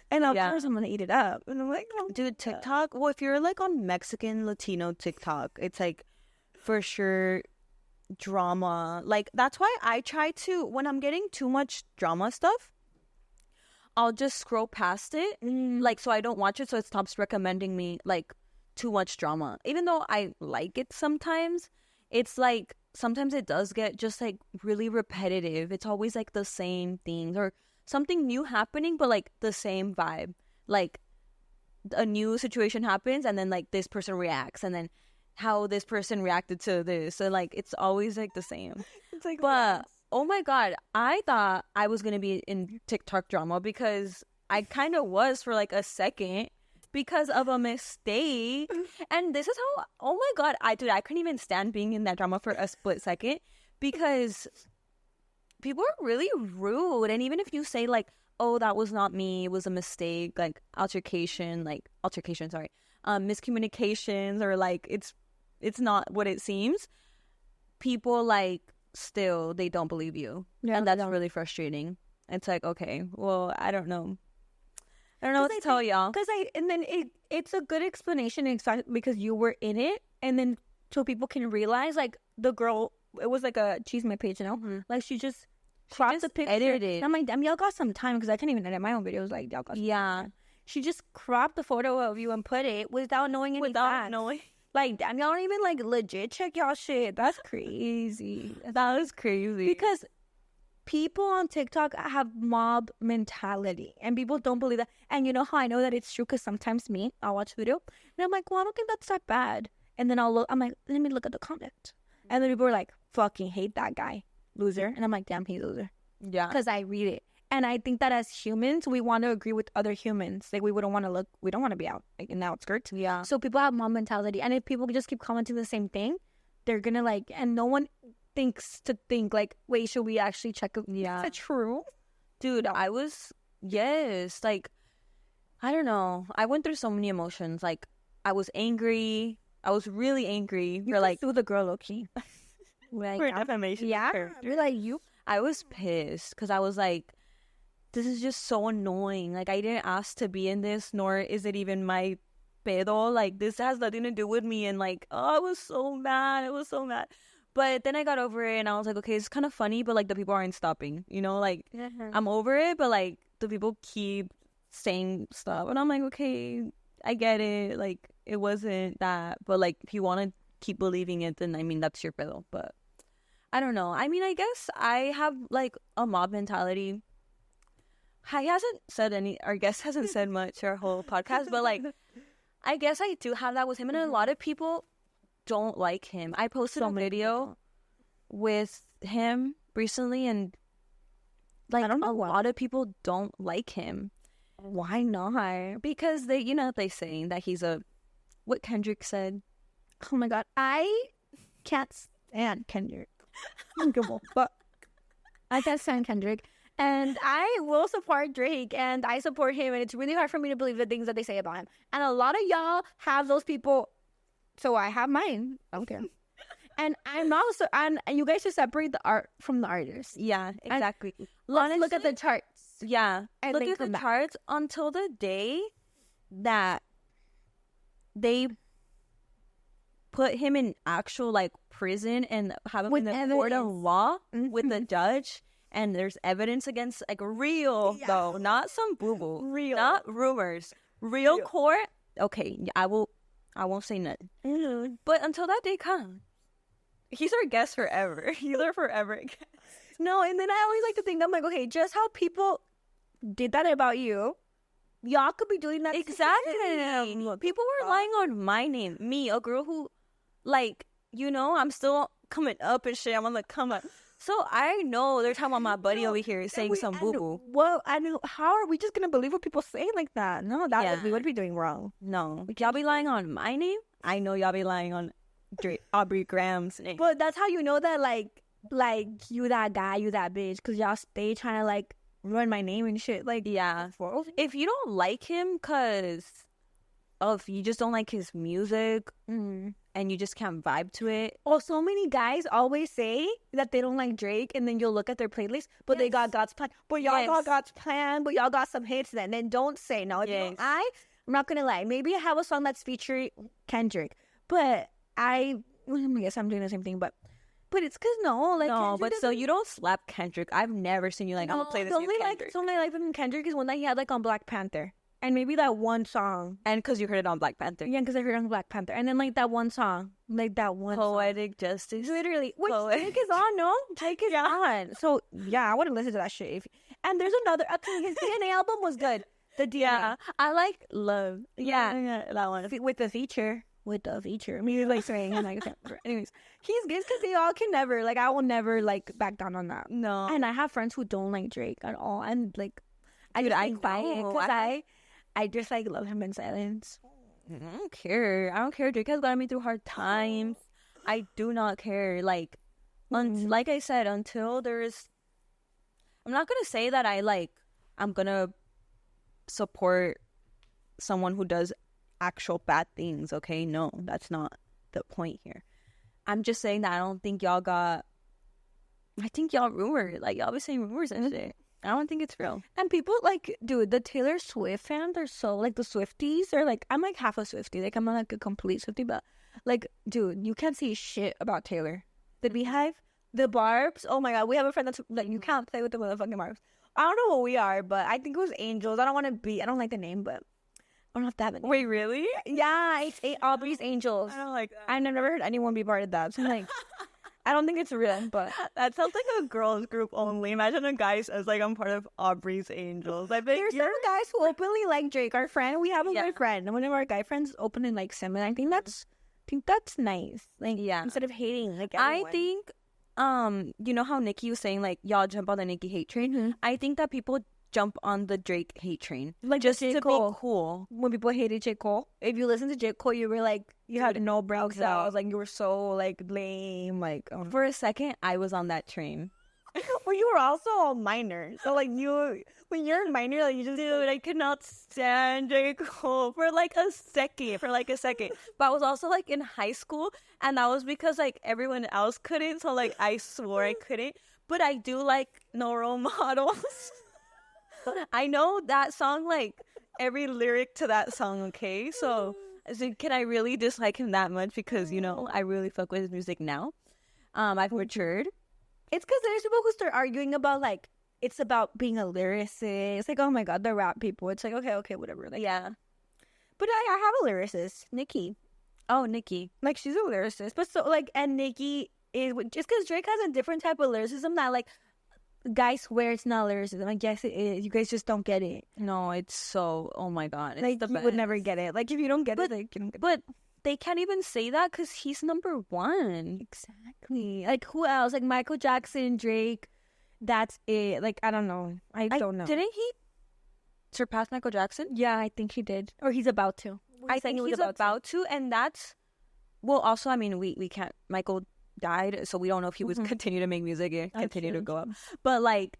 And of course I'm going to eat it up. And I'm like, oh, Dude, TikTok, well, if you're, like, on Mexican, Latino TikTok, it's, like, for sure drama. Like, that's why I try to, when I'm getting too much drama stuff, I'll just scroll past it, like, so I don't watch it, so it stops recommending me, like, too much drama. Even though I like it sometimes, it's, like, sometimes it does get just, like, really repetitive. It's always, like, the same things, or something new happening, but, like, the same vibe. Like, a new situation happens, and then, like, this person reacts, and then how this person reacted to this. So, like, it's always, like, the same. it's like, But, oh my God, I thought I was going to be in TikTok drama because I kind of was for, like, a second because of a mistake. And this is how, oh my God, I couldn't even stand being in that drama for a split second because people are really rude. And even if you say, like, oh, that was not me, it was a mistake, like, miscommunications, or, like, it's not what it seems, people, like, still, they don't believe you. Yeah, and that's really frustrating. It's like, okay, well, I don't know what to tell y'all. And then it's a good explanation because you were in it, and then so people can realize, like, the girl, it was like a Chisme page, you know? Like, she just cropped the picture. edited it. And I'm like, damn, y'all got some time, because I can't even edit my own videos. Like, y'all got some time. She just cropped the photo of you and put it without knowing any facts. Like, damn, y'all don't even, like, legit check y'all shit. That's crazy. That was crazy. Because people on TikTok have mob mentality, and people don't believe that. And you know how I know that it's true? Because sometimes I'll watch a video, and I'm like, well, I don't think that's that bad. And then I'm like, let me look at the comment. And then people are like, fucking hate that guy. Loser. And I'm like, damn, he's loser. Yeah. Because I read it. And I think that as humans, we want to agree with other humans. Like, we don't want to be out like in the outskirts. Yeah. So people have mob mentality. And if people just keep commenting the same thing, they're going to like, and no one thinks like, wait, should we actually check? Yeah. Is that true? Dude, yes. Like, I don't know. I went through so many emotions. Like, I was angry. I was really angry. You're like, sue the girl, low-key. Like, for defamation. Yeah. You're like, I was pissed because I was like, this is just so annoying. Like, I didn't ask to be in this, nor is it even my pedo. Like, this has nothing to do with me. And like, oh, I was so mad. I was so mad. But then I got over it and I was like, okay, it's kind of funny, but like the people aren't stopping, you know? Like, I'm over it, but like the people keep saying stuff. And I'm like, okay, I get it. Like, it wasn't that. But like, if you want to keep believing it, then I mean, that's your pedo. But I don't know. I mean, I guess I have like a mob mentality. He hasn't said our guest hasn't said much our whole podcast, but like, I guess I do have that with him, and a lot of people don't like him. I posted a video with him recently, and like, I don't know, a lot of people don't like him. Why not? Because they saying that he's what Kendrick said. Oh my God, I can't stand Kendrick. I don't give a fuck. I can't stand Kendrick. And I will support Drake, and I support him, and it's really hard for me to believe the things that they say about him. And a lot of y'all have those people, so I have mine. I don't care. And I'm also, and you guys should separate the art from the artist. Yeah, exactly. Let's look at the charts. Yeah, and look at the charts until the day that they put him in actual like prison and have him in the court of law with the judge. And there's evidence against, like, real, though. Not some boo-boo. Real. Not rumors. Real court. Okay, I won't say nothing. Mm-hmm. But until that day comes, he's our guest forever. He's our forever guest. No, and then I always like to think, I'm like, okay, just how people did that about you, y'all could be doing that. Exactly. People were lying on my name. Me, a girl who, like, I'm still coming up and shit. I'm on the come up. So I know they're talking about my buddy over here saying some boo-boo. Well, I know. How are we just going to believe what people say like that? No, we would be doing wrong. No. Y'all be lying on my name? I know y'all be lying on Aubrey Graham's name. But that's how you know that, like you that guy, you that bitch. Because y'all stay trying to, like, ruin my name and shit. Like, yeah. If you don't like him because if you just don't like his music and you just can't vibe to it. Oh, so many guys always say that they don't like Drake, and then you'll look at their playlist, but they got God's plan. But y'all got God's plan, but y'all got some hits then. Then don't say no. If I'm not going to lie. Maybe I have a song that's featuring Kendrick, but I guess I'm doing the same thing, but it's because but so you don't slap Kendrick. I've never seen you like, I'm going to play this new Kendrick. The only I like from Kendrick is one that he had like on Black Panther. And maybe that one song. And because you heard it on Black Panther. Yeah, because I heard it on Black Panther. And then, like, that one song. Poetic Justice. Literally. Which Drake is on, no? Drake is on. So, yeah, I would have listened to that shit. And there's another. His DNA album was good. The DNA. Yeah. I like Love. Yeah, that one. With the feature. Me, like, saying. And like, anyways. He's good because they all can never. Like, I will never, like, back down on that. No. And I have friends who don't like Drake at all. And, like, I quiet because I just, like, love him in silence. I don't care. Drake has gotten me through hard times. I do not care. Like, like I said, until there's... I'm not going to say that I'm going to support someone who does actual bad things, okay? No, that's not the point here. I'm just saying that I don't think y'all got... I think y'all rumored. Like, y'all be saying rumors and shit. I don't think it's real. And people, like, dude, the Taylor Swift fans are so, like, the Swifties are, like, I'm, like, half a Swiftie. Like, I'm not, like, a complete Swiftie, but, like, dude, you can't see shit about Taylor. The Beehive, the Barbs, oh, my God, we have a friend that's, like, you can't play with the motherfucking Barbs. I don't know what we are, but I think it was Angels. I don't like the name, but I don't have to have it. Wait, really? Yeah, it's Aubrey's Angels. I don't like that. I've never heard anyone be part of that, so I'm, like... I don't think it's real, but that sounds like a girls group only. Imagine a guy says like I'm part of Aubrey's Angels. I bet there's some guys who openly like Drake. Our friend, we have a good friend, and one of our guy friends openly likes him, and I think that's nice. Like, instead of hating, like, everyone. I think you know how Nicki was saying like y'all jump on the Nicki hate train? Mm-hmm. I think that people jump on the Drake hate train Like just J. to Cole. be cool. When people hated J. Cole, if you listen to J. Cole, you were like, you had no brow cells. Like, you were so, like, lame. Like, For a second, I was on that train. well, you were also a minor. So, like, when you're a minor, like, you just, Dude, I could not stand J. Cole for like a second. But I was also like in high school, and that was because like everyone else couldn't. So like I swore I couldn't. But I do like No Role Models. I know that song, like every lyric to that song. Okay, so can I really dislike him that much? Because you know I really fuck with his music now. I've matured. it's because there's people who start arguing about, like, it's about being a lyricist. It's like, oh my God, the rap people. It's like, okay, whatever. Like, Yeah. but I have a lyricist, Nicki. Oh, Nicki. Like, she's a lyricist. But so, like, and Nicki is, just because Drake has a different type of lyricism that, like, guys swear it's not lyricism. I guess it is. You guys just don't get it. No, it's so. Oh my God, it's Like, the you best. would never get it. Like, if you don't get But- it, like, you don't get it. But they can't even say that because he's number one. Exactly. Like, who else? Like, Michael Jackson, Drake. That's it. Like, I don't know. I don't know. Didn't he surpass Michael Jackson? Yeah, I think he did. Or he's about to. I think he's about to, and that's well. Also, I mean, we can't. Michael died, so we don't know if he would continue to make music and That's continue to true. go up. But like,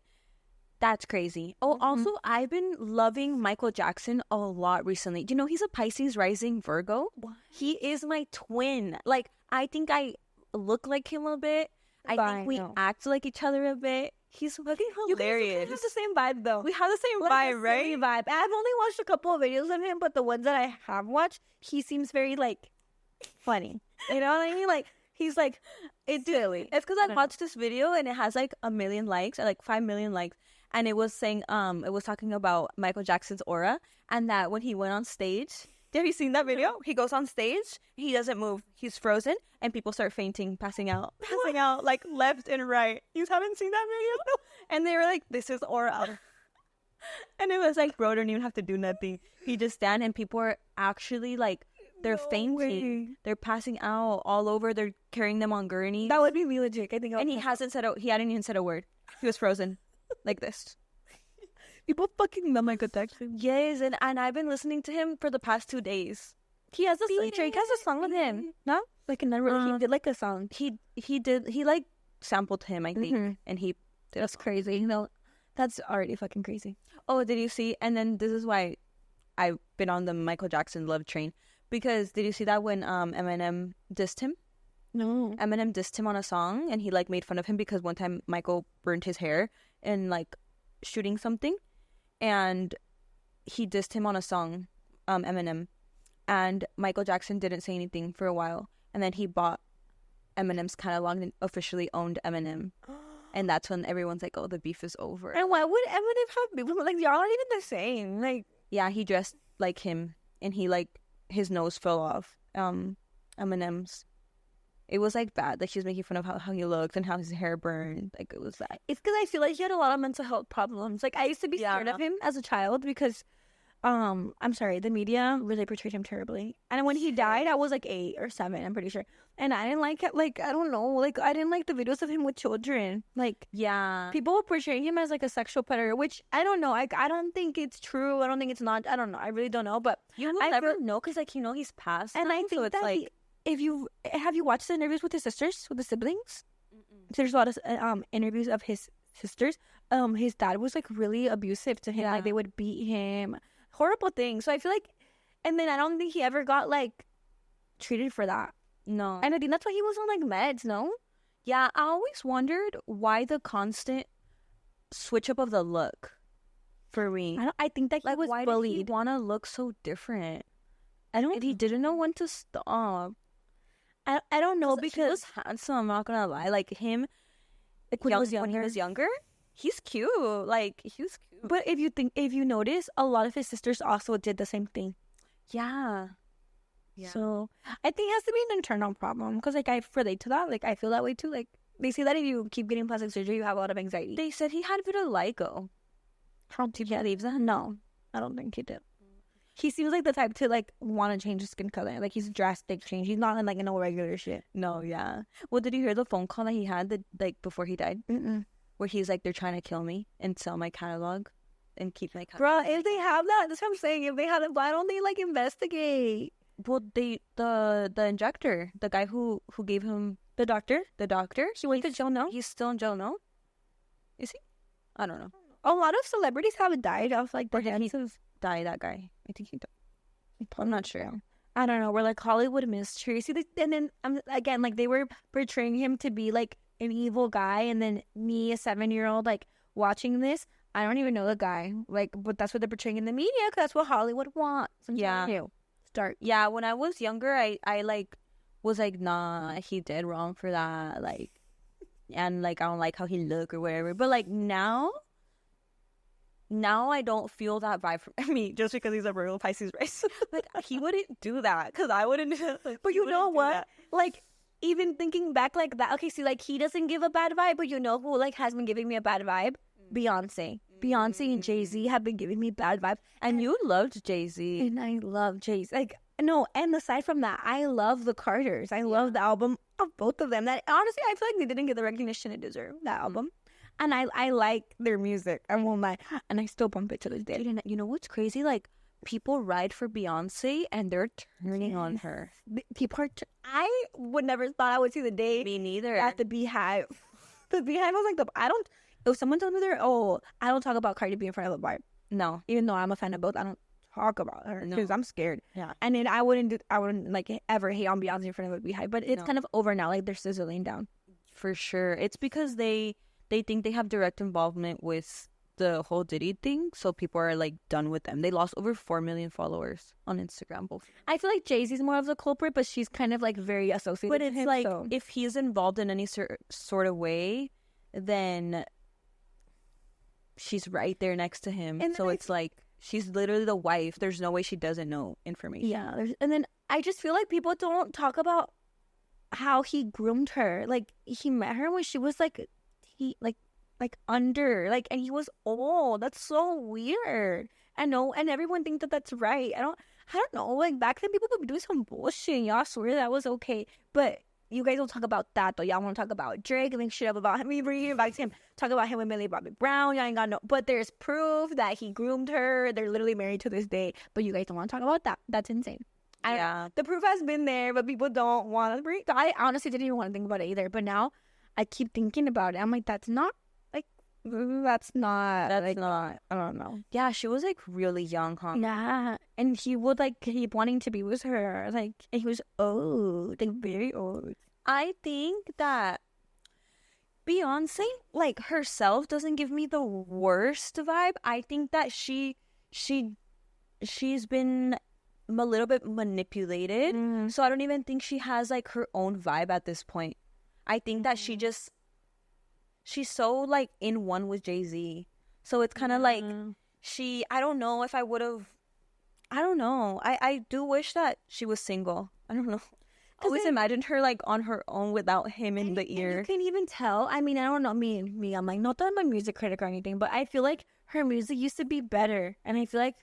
that's crazy. Oh, Mhm. also, I've been loving Michael Jackson a lot recently. Do you know he's a Pisces rising Virgo? What? He is my twin. Like, I think I look like him a bit. I think we know. act like each other a bit. He's fucking hilarious. You have the same vibe, though. We have the same Like, vibe, a right? silly vibe. I've only watched a couple of videos of him, but the ones that I have watched, he seems very, like, funny. You know what I mean? Like, he's, like, it's silly. It's because I I don't watched this video and it has like 1 million likes, or like 5 million likes, and it was saying it was talking about Michael Jackson's aura, and that when he went on stage, have you seen that video? He goes on stage, he doesn't move, he's frozen, and people start fainting, passing out like left and right. You haven't seen that video? And they were like, "This is aura," and it was like, bro, don't even have to do nothing. He just stand, and people are actually like. They're fainting. They're passing out all over. They're carrying them on gurneys. That would be me legit. I think. And he hadn't even said a word. He was frozen, like this. People fucking love Michael Jackson. Yes, and I've been listening to him for the past 2 days. He has a Drake has a song with him. No, like another. He did like a song. He like sampled him, I think, Mhm. and he did. That's crazy. No, that's already fucking crazy. Oh, did you see? And then this is why I've been on the Michael Jackson love train, because did you see that when Eminem dissed him? No. Eminem dissed him on a song, and he like made fun of him because one time Michael burned his hair in like shooting something, and he dissed him on a song, Eminem, and Michael Jackson didn't say anything for a while, and then he bought Eminem's catalog and officially owned Eminem, and that's when everyone's like, "Oh, the beef is over." And why would Eminem have people like y'all aren't even the same? Like, Yeah, he dressed like him, and he like his nose fell off. Eminem's. It was like bad. Like she was making fun of how he looked and how his hair burned. Like it was that. it's because I feel like he had a lot of mental health problems. Like I used to be scared of him as a child because, I'm sorry, the media really portrayed him terribly. And when he died, I was like 8 or 7, I'm pretty sure. And I didn't like it. Like I don't know. Like I didn't like the videos of him with children. Like Yeah. people were portraying him as like a sexual predator, which I don't know. I don't think it's true. I don't think it's not. I don't know. I really don't know. But You will I never feel- know because, like, you know, he's passed. and I now, think so it's that like, if you have you watched the interviews with his sisters, with the siblings, there's a lot of interviews of his sisters. His dad was like really abusive to him. Yeah. Like they would beat him, horrible things. So I feel like, and then I don't think he ever got like treated for that. no. And I think that's why he was on like meds. No, Yeah, I always wondered why the constant switch up of the look for me. I think that Like, he was why bullied. did he want to look so different? I don't. And he didn't know when to stop. I don't know He because was handsome, I'm not gonna lie. Like him, like when he was younger, he's cute. Like, he was cute. But if you notice, a lot of his sisters also did the same thing. Yeah. Yeah. So I think it has to be an internal problem because like I relate to that. Like I feel that way too. Like they say that if you keep getting plastic surgery, you have a lot of anxiety. They said he had vitiligo. Do you believe that? No, I don't think he did. he seems like the type to like want to change his skin color. Like he's drastic change. He's not like in no regular shit. No, yeah. Well, did you hear the phone call that he had like before he died? Mm-mm. Where he's like, they're trying to kill me and sell my catalog and keep my catalog. Bro, if they have that, that's what I'm saying. If they have it, why don't they like investigate? Well, the injector, the guy who gave him The doctor, he went to jail now. he's still in jail, no? Is he? I don't know. A lot of celebrities have died of like the Or did he hands of. Die, that guy. I think he died. I'm not sure. I don't know. We're like Hollywood mystery. See, and then again, like they were portraying him to be like an evil guy, and then me, a 7-year-old, like watching this, I don't even know the guy. Like, but that's what they're portraying in the media because that's what Hollywood wants. Yeah. Start. Yeah, when I was younger, I like was like, nah, he did wrong for that. Like, and like I don't like how he looked or whatever. But like now I don't feel that vibe from me just because he's a real Pisces race. Like he wouldn't do that because I wouldn't. Like, But you know what? Like, even thinking back like that, okay, see, like he doesn't give a bad vibe, but you know who like has been giving me a bad vibe? Beyonce. Beyonce and Jay-Z have been giving me bad vibes. And you loved Jay-Z. And I love Jay-Z. Like, no, and aside from that, I love the Carters. I love the album of both of them. That honestly, I feel like they didn't get the recognition it deserved, that album. And I like their music. I won't lie. And I still bump it to this day. Dude, you know what's crazy? Like, people ride for Beyonce and they're turning on her. People are... I would never thought I would see the day Me neither. at the Beehive. The Beehive was like the... I don't... If someone tells me they're... Oh, I don't talk about Cardi B in front of the bar. No. Even though I'm a fan of both, I don't talk about her because I'm scared. Yeah. And then I wouldn't like ever hate on Beyonce in front of a Beehive. But it's kind of over now. Like, they're sizzling down. For sure. It's because they think they have direct involvement with the whole Diddy thing, so people are like done with them. They lost over 4 million followers on Instagram. Both. I feel like Jay-Z's more of the culprit, but she's kind of like very associated But with it's him, like so. if he's involved in any sort of way, then she's right there next to him. And so it's like she's literally the wife. There's no way she doesn't know information. Yeah, and then I just feel like people don't talk about how he groomed her. Like, he met her when she was like under, like, and he was old. That's so weird. I know, and everyone thinks that that's right. I don't know. Like, back then people would be doing some bullshit. Y'all swear that was okay, but you guys don't talk about that though. Y'all want to talk about Drake and make shit up about him. We bring it back to him. Talk about him and Millie Bobby Brown. Y'all ain't got no. But there's proof that he groomed her. They're literally married to this day. But you guys don't want to talk about that. That's insane. Yeah. The proof has been there, but people don't want to bring. I honestly didn't even want to think about it either. But now I keep thinking about it. I'm like, that's not. That's like, not. I don't know. Yeah, she was like really young, huh? Yeah, and he would like keep wanting to be with her. Like, and he was old, like very old. I think that Beyonce, like herself, doesn't give me the worst vibe. I think that she's been a little bit manipulated. So I don't even think she has like her own vibe at this point. I think that she's so like in one with Jay-Z. So it's kind of like I don't know if I would have, I don't know. I do wish that she was single. I don't know. I always imagined her like on her own without him in the ear. You can even tell. I mean, I don't know. Me, I'm like, not that I'm a music critic or anything, but I feel like her music used to be better. And I feel like,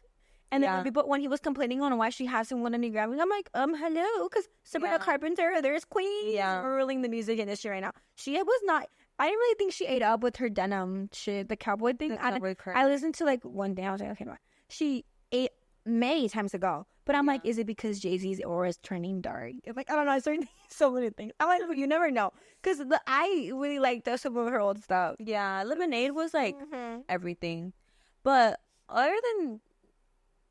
and then when he was complaining on why she hasn't won any Grammys, I'm like, hello, because Sabrina Carpenter, there's queen ruling the music industry right now. She was not. I didn't really think she ate up with her denim shit, the cowboy thing. I listened to like one day. I was like, okay, she ate many times ago. But I'm like, is it because Jay-Z's aura is turning dark? I'm like, I don't know. I started so many things. I'm like, you never know. Because I really liked some of her old stuff. Yeah, Lemonade was like everything. But other than,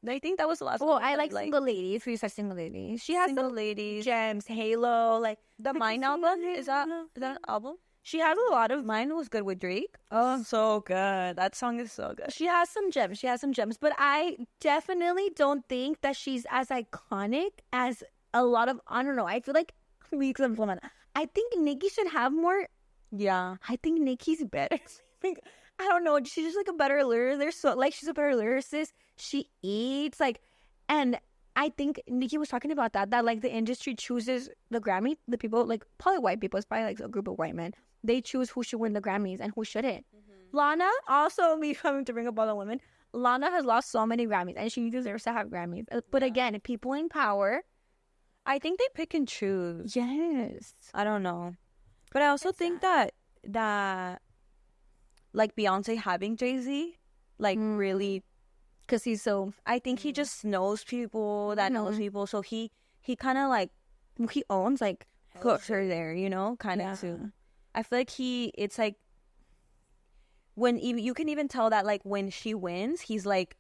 I think that was the last one. Well, I like Single Ladies. We said Single Ladies. She has Single Ladies, gems, Halo, like the Mine album. Is that an album? She has a lot of. Mine was good with Drake. Oh, so good. That song is so good. She has some gems. But I definitely don't think that she's as iconic as a lot of. I don't know. I feel like I think Nicki should have more. Yeah. I think Nicki's better. I don't know. She's just like a better lyricist. She's a better lyricist. She eats and I think Nicki was talking about that like the industry chooses the Grammy. The people, like probably white people, it's probably like a group of white men. They choose who should win the Grammys and who shouldn't. Lana, also me having to bring up all the women. Lana has lost so many Grammys, and she deserves to have Grammys. But again, people in power, I think they pick and choose. yes. I don't know. But I also think that like Beyonce having Jay-Z, like really, Because he's so, I think he just knows people that knows people. So he kind of like, he owns, like, puts her there, you know, kind of too. I feel like it's like, when you can even tell that, like, when she wins, he's like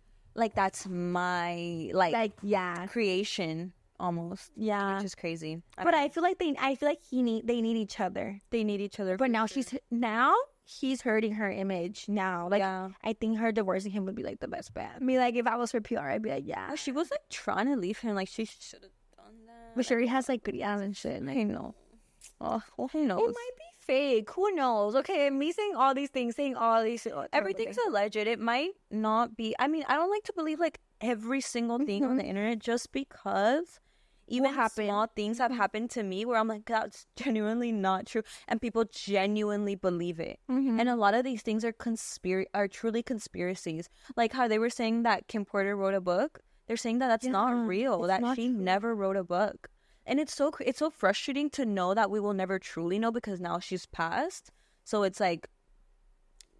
that's my, like yeah. creation almost. Yeah. Which is crazy. But I feel like they need each other. They need each other. But now he's hurting her image now. Like, Yeah. I think her divorcing him would be like the best bet. I mean, like, if I was her PR, I'd be like, yeah. Well, she was like trying to leave him. Like, she should have done that. But sure, he has like good ass and shit. Like, I know. Oh, well, who knows? it might be fake. Who knows? Okay, me saying all these things, Everything's alleged. It might not be. I mean, I don't like to believe like every single thing on the internet, just because even small things have happened to me where I'm like, that's genuinely not true, and people genuinely believe it. And a lot of these things are truly conspiracies. Like how they were saying that Kim Porter wrote a book. They're saying that that's not real. That she never wrote a book. And it's so frustrating to know that we will never truly know, because now she's passed. So it's like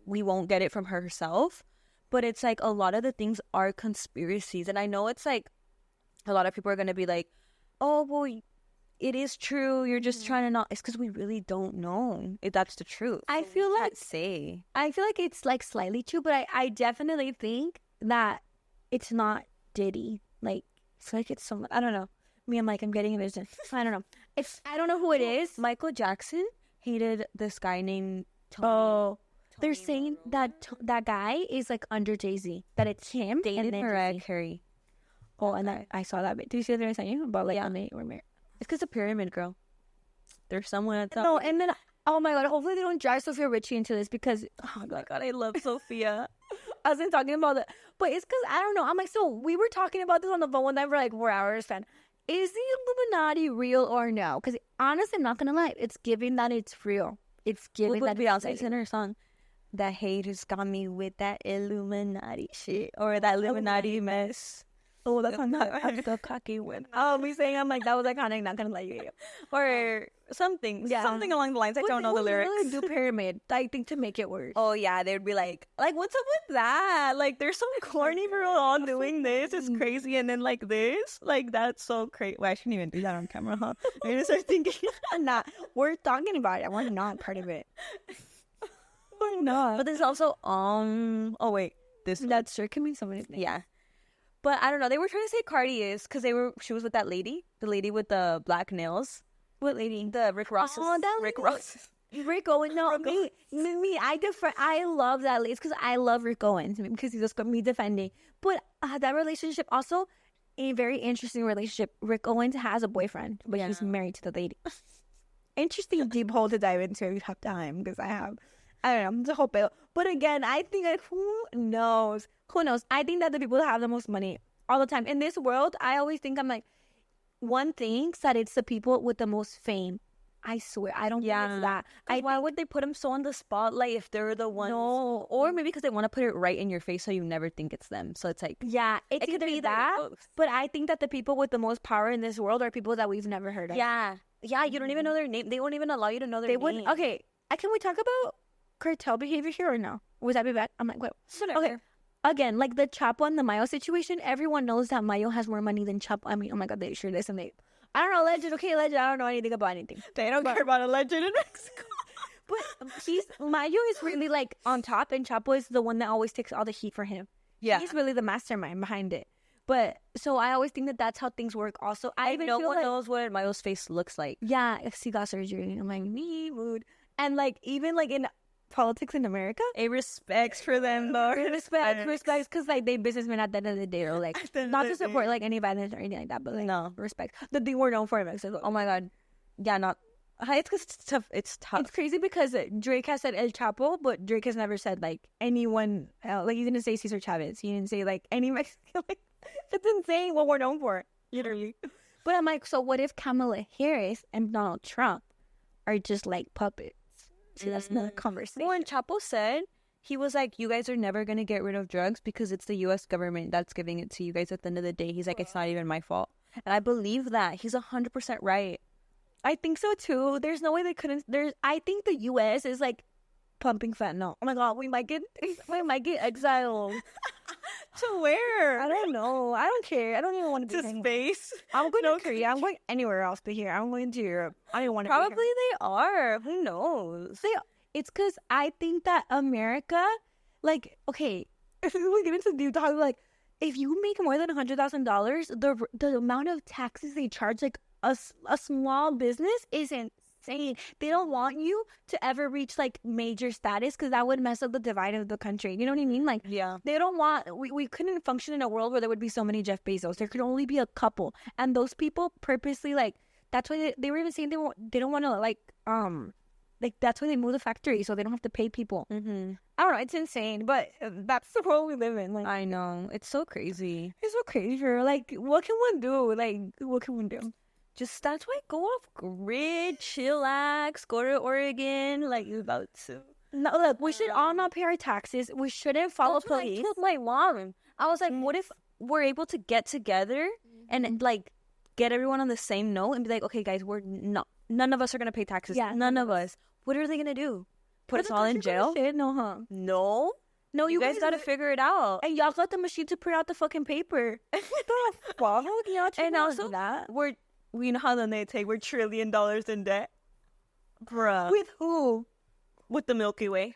we won't get it from herself. But it's like a lot of the things are conspiracies. And I know it's like a lot of people are going to be like, oh, well, it is true. You're just trying to not. It's because we really don't know if that's the truth. I feel like it's like slightly true, but I definitely think that it's not Diddy. Like, it's like it's someone, I don't know. I'm like, I'm getting a vision. I don't know. I don't know who it is. Michael Jackson hated this guy named Tony. Oh, they're saying that that guy is like under Jay-Z. That it's him Dated and then Mariah Jay-Z. Carey. Oh, and I saw that bit. Did you see that I sent you about like when they were married? It's because of Pyramid Girl. There's someone at the No, and then oh my god, hopefully they don't drive Sophia Richie into this, because oh my god, I love Sophia. I wasn't talking about that, but it's because I don't know. I'm like, so we were talking about this on the phone one time for like 4 hours, fan. Is the Illuminati real or no? Because honestly, I'm not gonna lie, it's giving that it's real. It's giving Look that what Beyonce said in her song. The haters got me with that Illuminati shit, or that Illuminati mess. Oh, that's the cocky one. Oh, me saying I'm like, that was iconic. Not gonna let you. Or something along the lines. I don't know the lyrics. Really do Pyramid, I think, to make it worse. Oh yeah, they'd be like, what's up with that? Like, there's some corny girl all doing this. It's crazy, and then like this, like that's so crazy. Well, I shouldn't even do that on camera, huh? I'm gonna start thinking. Nah, we're talking about it. We're not part of it. We're not. But there's also oh wait, that sure can mean so many things. Yeah. But I don't know. They were trying to say Cardi is because she was with that lady, the lady with the black nails. What lady? The Rick Ross. Oh, that Rick Ross. Rick Owens. No, me. I love that lady. It's because I love Rick Owens, because he's just got me defending. But that relationship also a very interesting relationship. Rick Owens has a boyfriend, but he's married to the lady. Interesting deep hole to dive into if you have time, because I don't know, the whole bill. But again, I think like, who knows? I think that the people that have the most money all the time in this world, I always think, I'm like, one thinks that it's the people with the most fame. I swear, I don't think it's that. Why would they put them so on the spotlight if they're the ones? No. Or maybe because they want to put it right in your face so you never think it's them. So it's like, yeah, it could be that. Both. But I think that the people with the most power in this world are people that we've never heard of. Yeah, you don't even know their name. They won't even allow you to know their name. Wouldn't. Okay, can we talk about cartel behavior here or no? Was that be bad? I'm like, what? Okay. Again, like the Chapo and the Mayo situation, everyone knows that Mayo has more money than Chapo. I mean, oh my god, they sure this and they. I don't know, alleged. Okay, alleged. I don't know anything about anything. They don't care about alleged in Mexico. But Mayo is really like on top, and Chapo is the one that always takes all the heat for him. Yeah, he's really the mastermind behind it. But so I always think that that's how things work. Also, no one knows what Mayo's face looks like. Yeah, he got surgery. I'm like, me mood, and like even like in politics in America, it respects for them though. Respects, because like they businessmen at the end of the day, or like not to support like any violence or anything like that, but like no respect that they were known for in Mexico. Oh my god, yeah, not. It's because it's tough. It's tough. It's crazy because Drake has said El Chapo, but Drake has never said like anyone else. Like he didn't say Cesar Chavez. He didn't say like any Mexican. Like, that's insane. What we're known for, literally. But I'm like, so what if Kamala Harris and Donald Trump are just like puppets? See, that's another conversation. When Chapo said he was like, you guys are never going to get rid of drugs because it's the U.S. government that's giving it to you guys at the end of the day. He's like, it's not even my fault. And I believe that. He's 100% right. I think so too. There's no way they couldn't. I think the U.S. is like pumping fentanyl. Oh my god, we might get exiled. To where? I don't know. I don't care. I don't even want to be To space? I'm going to Korea. I'm going anywhere else but here. I'm going to Europe. I don't want to. Probably they are. Who knows? It's because I think that America, like, okay, if we get into deep talk, like, if you make more than $100,000, the amount of taxes they charge, like, a small business is insane. They don't want you to ever reach, like, major status because that would mess up the divide of the country. You know what I mean? Like, yeah, they don't want, we couldn't function in a world where there would be so many Jeff Bezos. There could only be a couple. And those people purposely, like, that's why they were even saying they don't want to, like, that's why they move the factory so they don't have to pay people. Mm-hmm. I don't know. It's insane, but that's the world we live in. Like, I know. It's so crazy. it's so crazy. Like, what can one do? Like, what can one do? Just that's why go off grid, chillax, go to Oregon, like you're about to. No, look, we should all not pay our taxes. We shouldn't follow That's what I police. told my mom. I was like, what if we're able to get together and like get everyone on the same note and be like, okay, guys, none of us are gonna pay taxes. Yeah, none of us. What are they gonna do? Put us all in jail? No, huh? No. No, You guys gotta figure it out. And y'all got the machine to print out the fucking paper. What the fuck? Y'all And also, that. we know how long they take. We're $1 trillion in debt. Bruh. With who? With the Milky Way.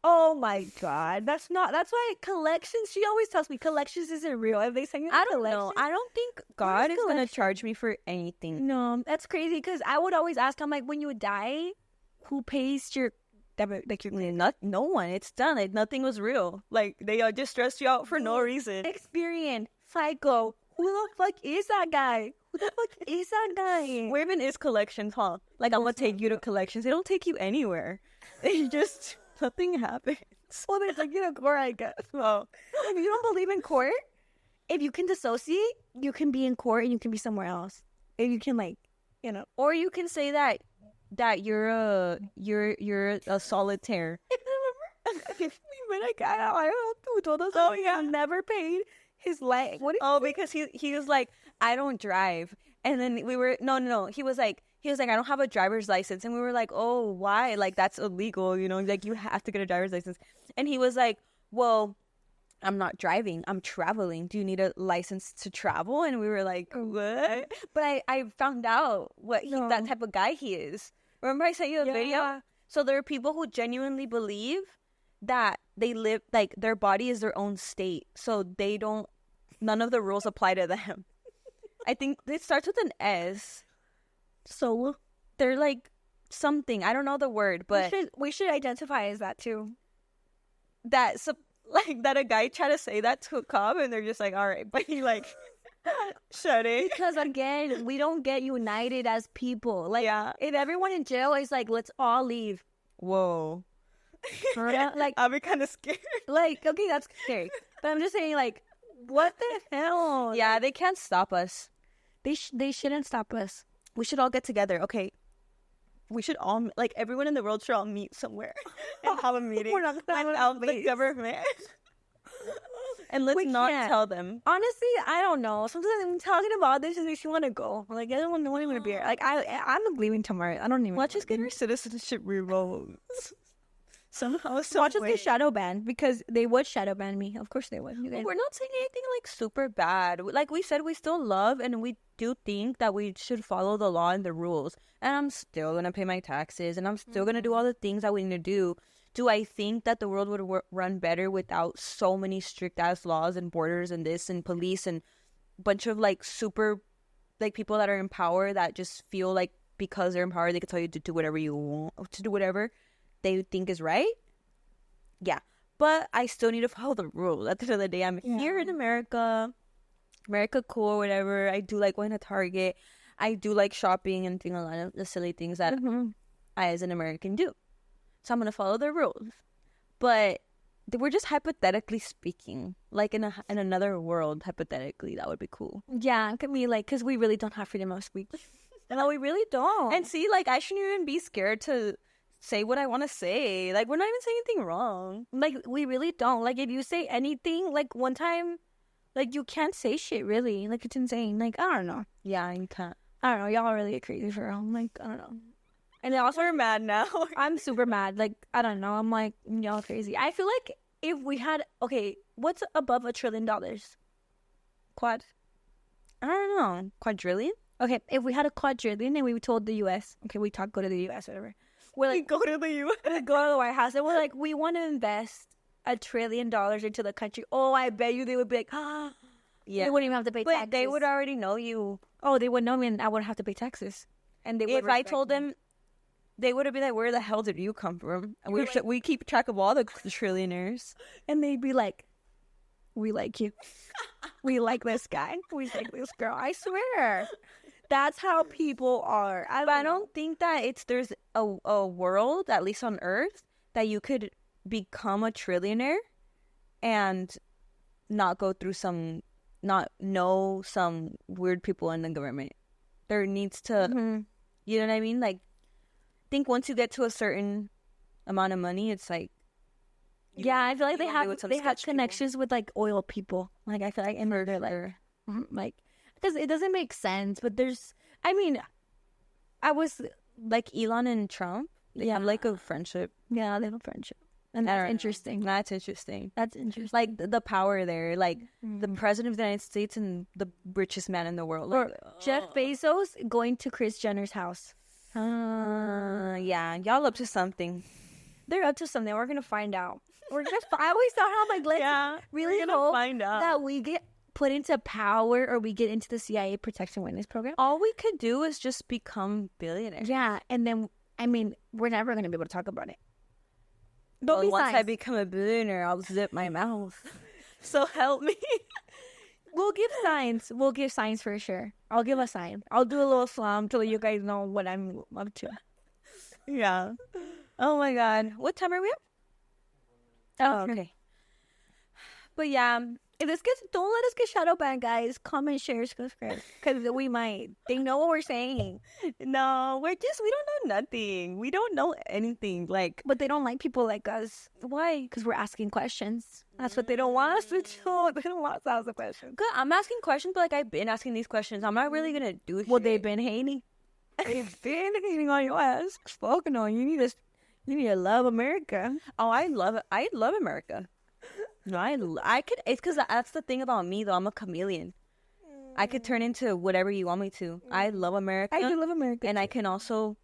Oh my god, that's why collections. She always tells me collections isn't real. If they send you I don't know. I don't think God is gonna collection? charge me for anything. No, that's crazy. Because I would always ask. I'm like, when you die, who pays your debit? Like your No one. It's done. Like, nothing was real. Like they just stressed you out for no reason. Experian, Psycho. Who the fuck is that guy? Who the fuck is that guy? Where even is collections, huh? Like I'm gonna take you to collections. They don't take you anywhere. They just nothing happens. Well, there's like court, I guess. Well, If you don't believe in court, if you can dissociate, you can be in court and you can be somewhere else. If you can, like, or you can say that you're a solitaire. I don't know who told us. Oh yeah, never paid his leg. What? Because he was like, I don't drive, and then we were no. He was like, I don't have a driver's license, and we were like, oh, why? Like that's illegal, Like you have to get a driver's license, and he was like, well, I'm not driving, I'm traveling. Do you need a license to travel? And we were like, what? But I found out that type of guy he is. Remember I sent you a video? So there are people who genuinely believe that they live, like, their body is their own state. So none of the rules apply to them. I think it starts with an S. So They're like something. I don't know the word, but we should identify as that too. that a guy tried to say that to a cop and they're just like, all right. But he like, shut it. Because again, we don't get united as people. Like, Yeah. if everyone in jail is like, let's all leave. Whoa. Like, I'll be kind of scared. like, okay, that's scary. But I'm just saying, like, what the hell? Yeah, they can't stop us. They shouldn't stop us. We should all get together. Okay. We should all, like, everyone in the world should all meet somewhere and have a meeting We're not gonna have without a the place. government. And let's We not can't. tell them. Honestly, I don't know. Sometimes I'm talking about this and makes me want to go. Like, I don't want to be here. Like, I'm leaving tomorrow. I don't even. Let's just get our citizenship revoked. Somehow, Watch us get shadow banned because they would shadow ban me. Of course they would. You guys. We're not saying anything like super bad. Like we said, we still love and we do think that we should follow the law and the rules. And I'm still gonna pay my taxes and I'm still gonna do all the things that we need to do. Do I think that the world would run better without so many strict ass laws and borders and this and police and bunch of like super like people that are in power that just feel like because they're in power they can tell you to do whatever you want, to do whatever they think is right? Yeah. But I still need to follow the rules. At the end of the day, I'm here in America. America cool, whatever. I do like going to Target. I do like shopping and doing a lot of the silly things that I as an American do. So I'm going to follow the rules. But we're just hypothetically speaking. Like in another world, hypothetically, that would be cool. Yeah, it could be like, because we really don't have freedom of speech. No, we really don't. And see, like, I shouldn't even be scared to say what I want to say. Like, we're not even saying anything wrong. Like, we really don't. Like, if you say anything, like, one time, like, you can't say shit, really. Like, it's insane. Like, I don't know. Yeah, you can't. I don't know. Y'all are really crazy for real. Like, I don't know. And then also, We're mad now. I'm super mad. Like, I don't know. I'm like, y'all crazy. I feel like if we had, okay, what's above $1 trillion? Quad. I don't know. Quadrillion? Okay, if we had a quadrillion and we told the U.S., okay, we go to the U.S., whatever. We're like, go to the U.S. we go to the White House and we're like, we want to invest $1 trillion into the country. Oh, I bet you they would be like, Yeah. they wouldn't even have to pay But taxes. they would already know you. Oh, they would know me and I wouldn't have to pay taxes. And they would If I respect told me. them, they would have been like, where the hell did you come from? And You're we keep track of all the trillionaires. And they'd be like, we like you. We like this guy. We like this girl. I swear. That's how people are. But I don't think that there's a world, at least on Earth, that you could become a trillionaire and not go through not know some weird people in the government. There needs to, you know what I mean? Like, I think once you get to a certain amount of money, it's like, Yeah, I feel like they wanna be with some have sketch people. connections with like oil people. Like I feel like, and they're like, because it doesn't make sense. But there's, I mean, I was like Elon and Trump. They have like a friendship. yeah, they have a friendship, and I don't that's know. interesting. That's interesting. That's interesting. Like the power there, like the Mhm. president of the United States and the richest man in the world. Or Like, Jeff Bezos going to Kris Jenner's house. Yeah, y'all up to something. They're up to something. We're gonna find out. We're gonna. I always thought how like let's really hope find out. that we get put into power or we get into the CIA protection witness program. All we could do is just become billionaires. Yeah, and then I mean we're never gonna be able to talk about it. Don't Well, be once I signs. become a billionaire, I'll zip my mouth. So help me. We'll give signs. We'll give signs for sure. I'll give a sign. I'll do a little slam to let you guys know what I'm up to. Yeah. Oh my God. What time are we at? Oh, okay. But yeah, If this gets, don't let us get shadow banned, guys. Comment, share, subscribe, because we might. They know what we're saying, no, we don't know nothing. We don't know anything. Like, but they don't like people like us. why? Because we're asking questions. That's what they don't want us to do. They don't want us to ask the questions. Good. I'm asking questions, but like I've been asking these questions. I'm not really gonna do shit. Well, they've been hating. They've been hating on your ass. Fucking on you. You need to love America. Oh, I love it. I love America. No, I could. It's because that's the thing about me, though. I'm a chameleon. I could turn into whatever you want me to. I love America. I do love America. And I can also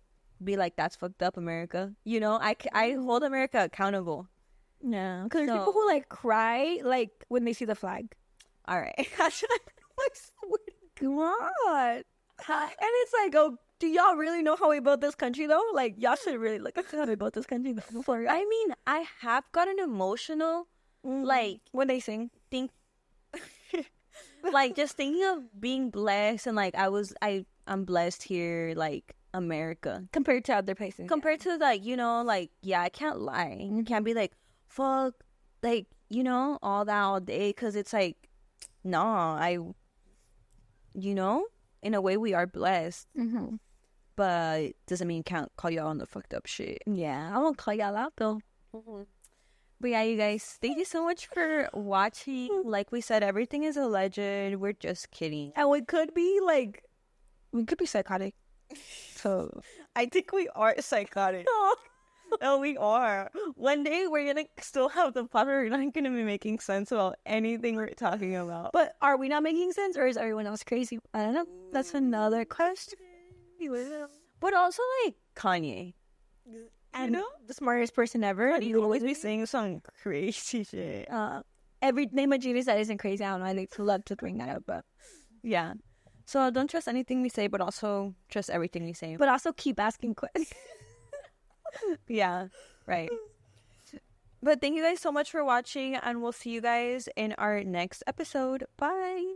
be like, that's fucked up, America. You know, I hold America accountable. Yeah, because there's So- people who like cry like when they see the flag. All right. Like, swear to God. And it's like, oh, do y'all really know how we built this country though? Like, y'all should really look at how we built this country before. I mean, I have gotten emotional, like, when they sing. like just thinking of being blessed and like I'm blessed here, like America. Compared to other places. Compared to like, you know, like, yeah, I can't lie. You can't be like, fuck, like, you know, all that all day. Cause it's like, no, you know, in a way we are blessed, Mm-hmm. but doesn't mean can't call y'all on the fucked up shit. Yeah, I won't call y'all out though. But yeah, you guys, thank you so much for watching. Like we said, everything is alleged. We're just kidding. And we could be psychotic. So I think we are psychotic. No, we are. One day we're gonna still have the plot. We're not gonna be making sense about anything we're talking about. but are we not making sense or is everyone else crazy? I don't know. That's another question. But also like Kanye. And know? the smartest person ever. You always be saying some crazy shit. Every name of genius that isn't crazy. I don't know. I like to love to bring that up, but Yeah. So don't trust anything we say, but also trust everything we say. also keep asking questions. Yeah, right. But thank you guys so much for watching, and we'll see you guys in our next episode. Bye.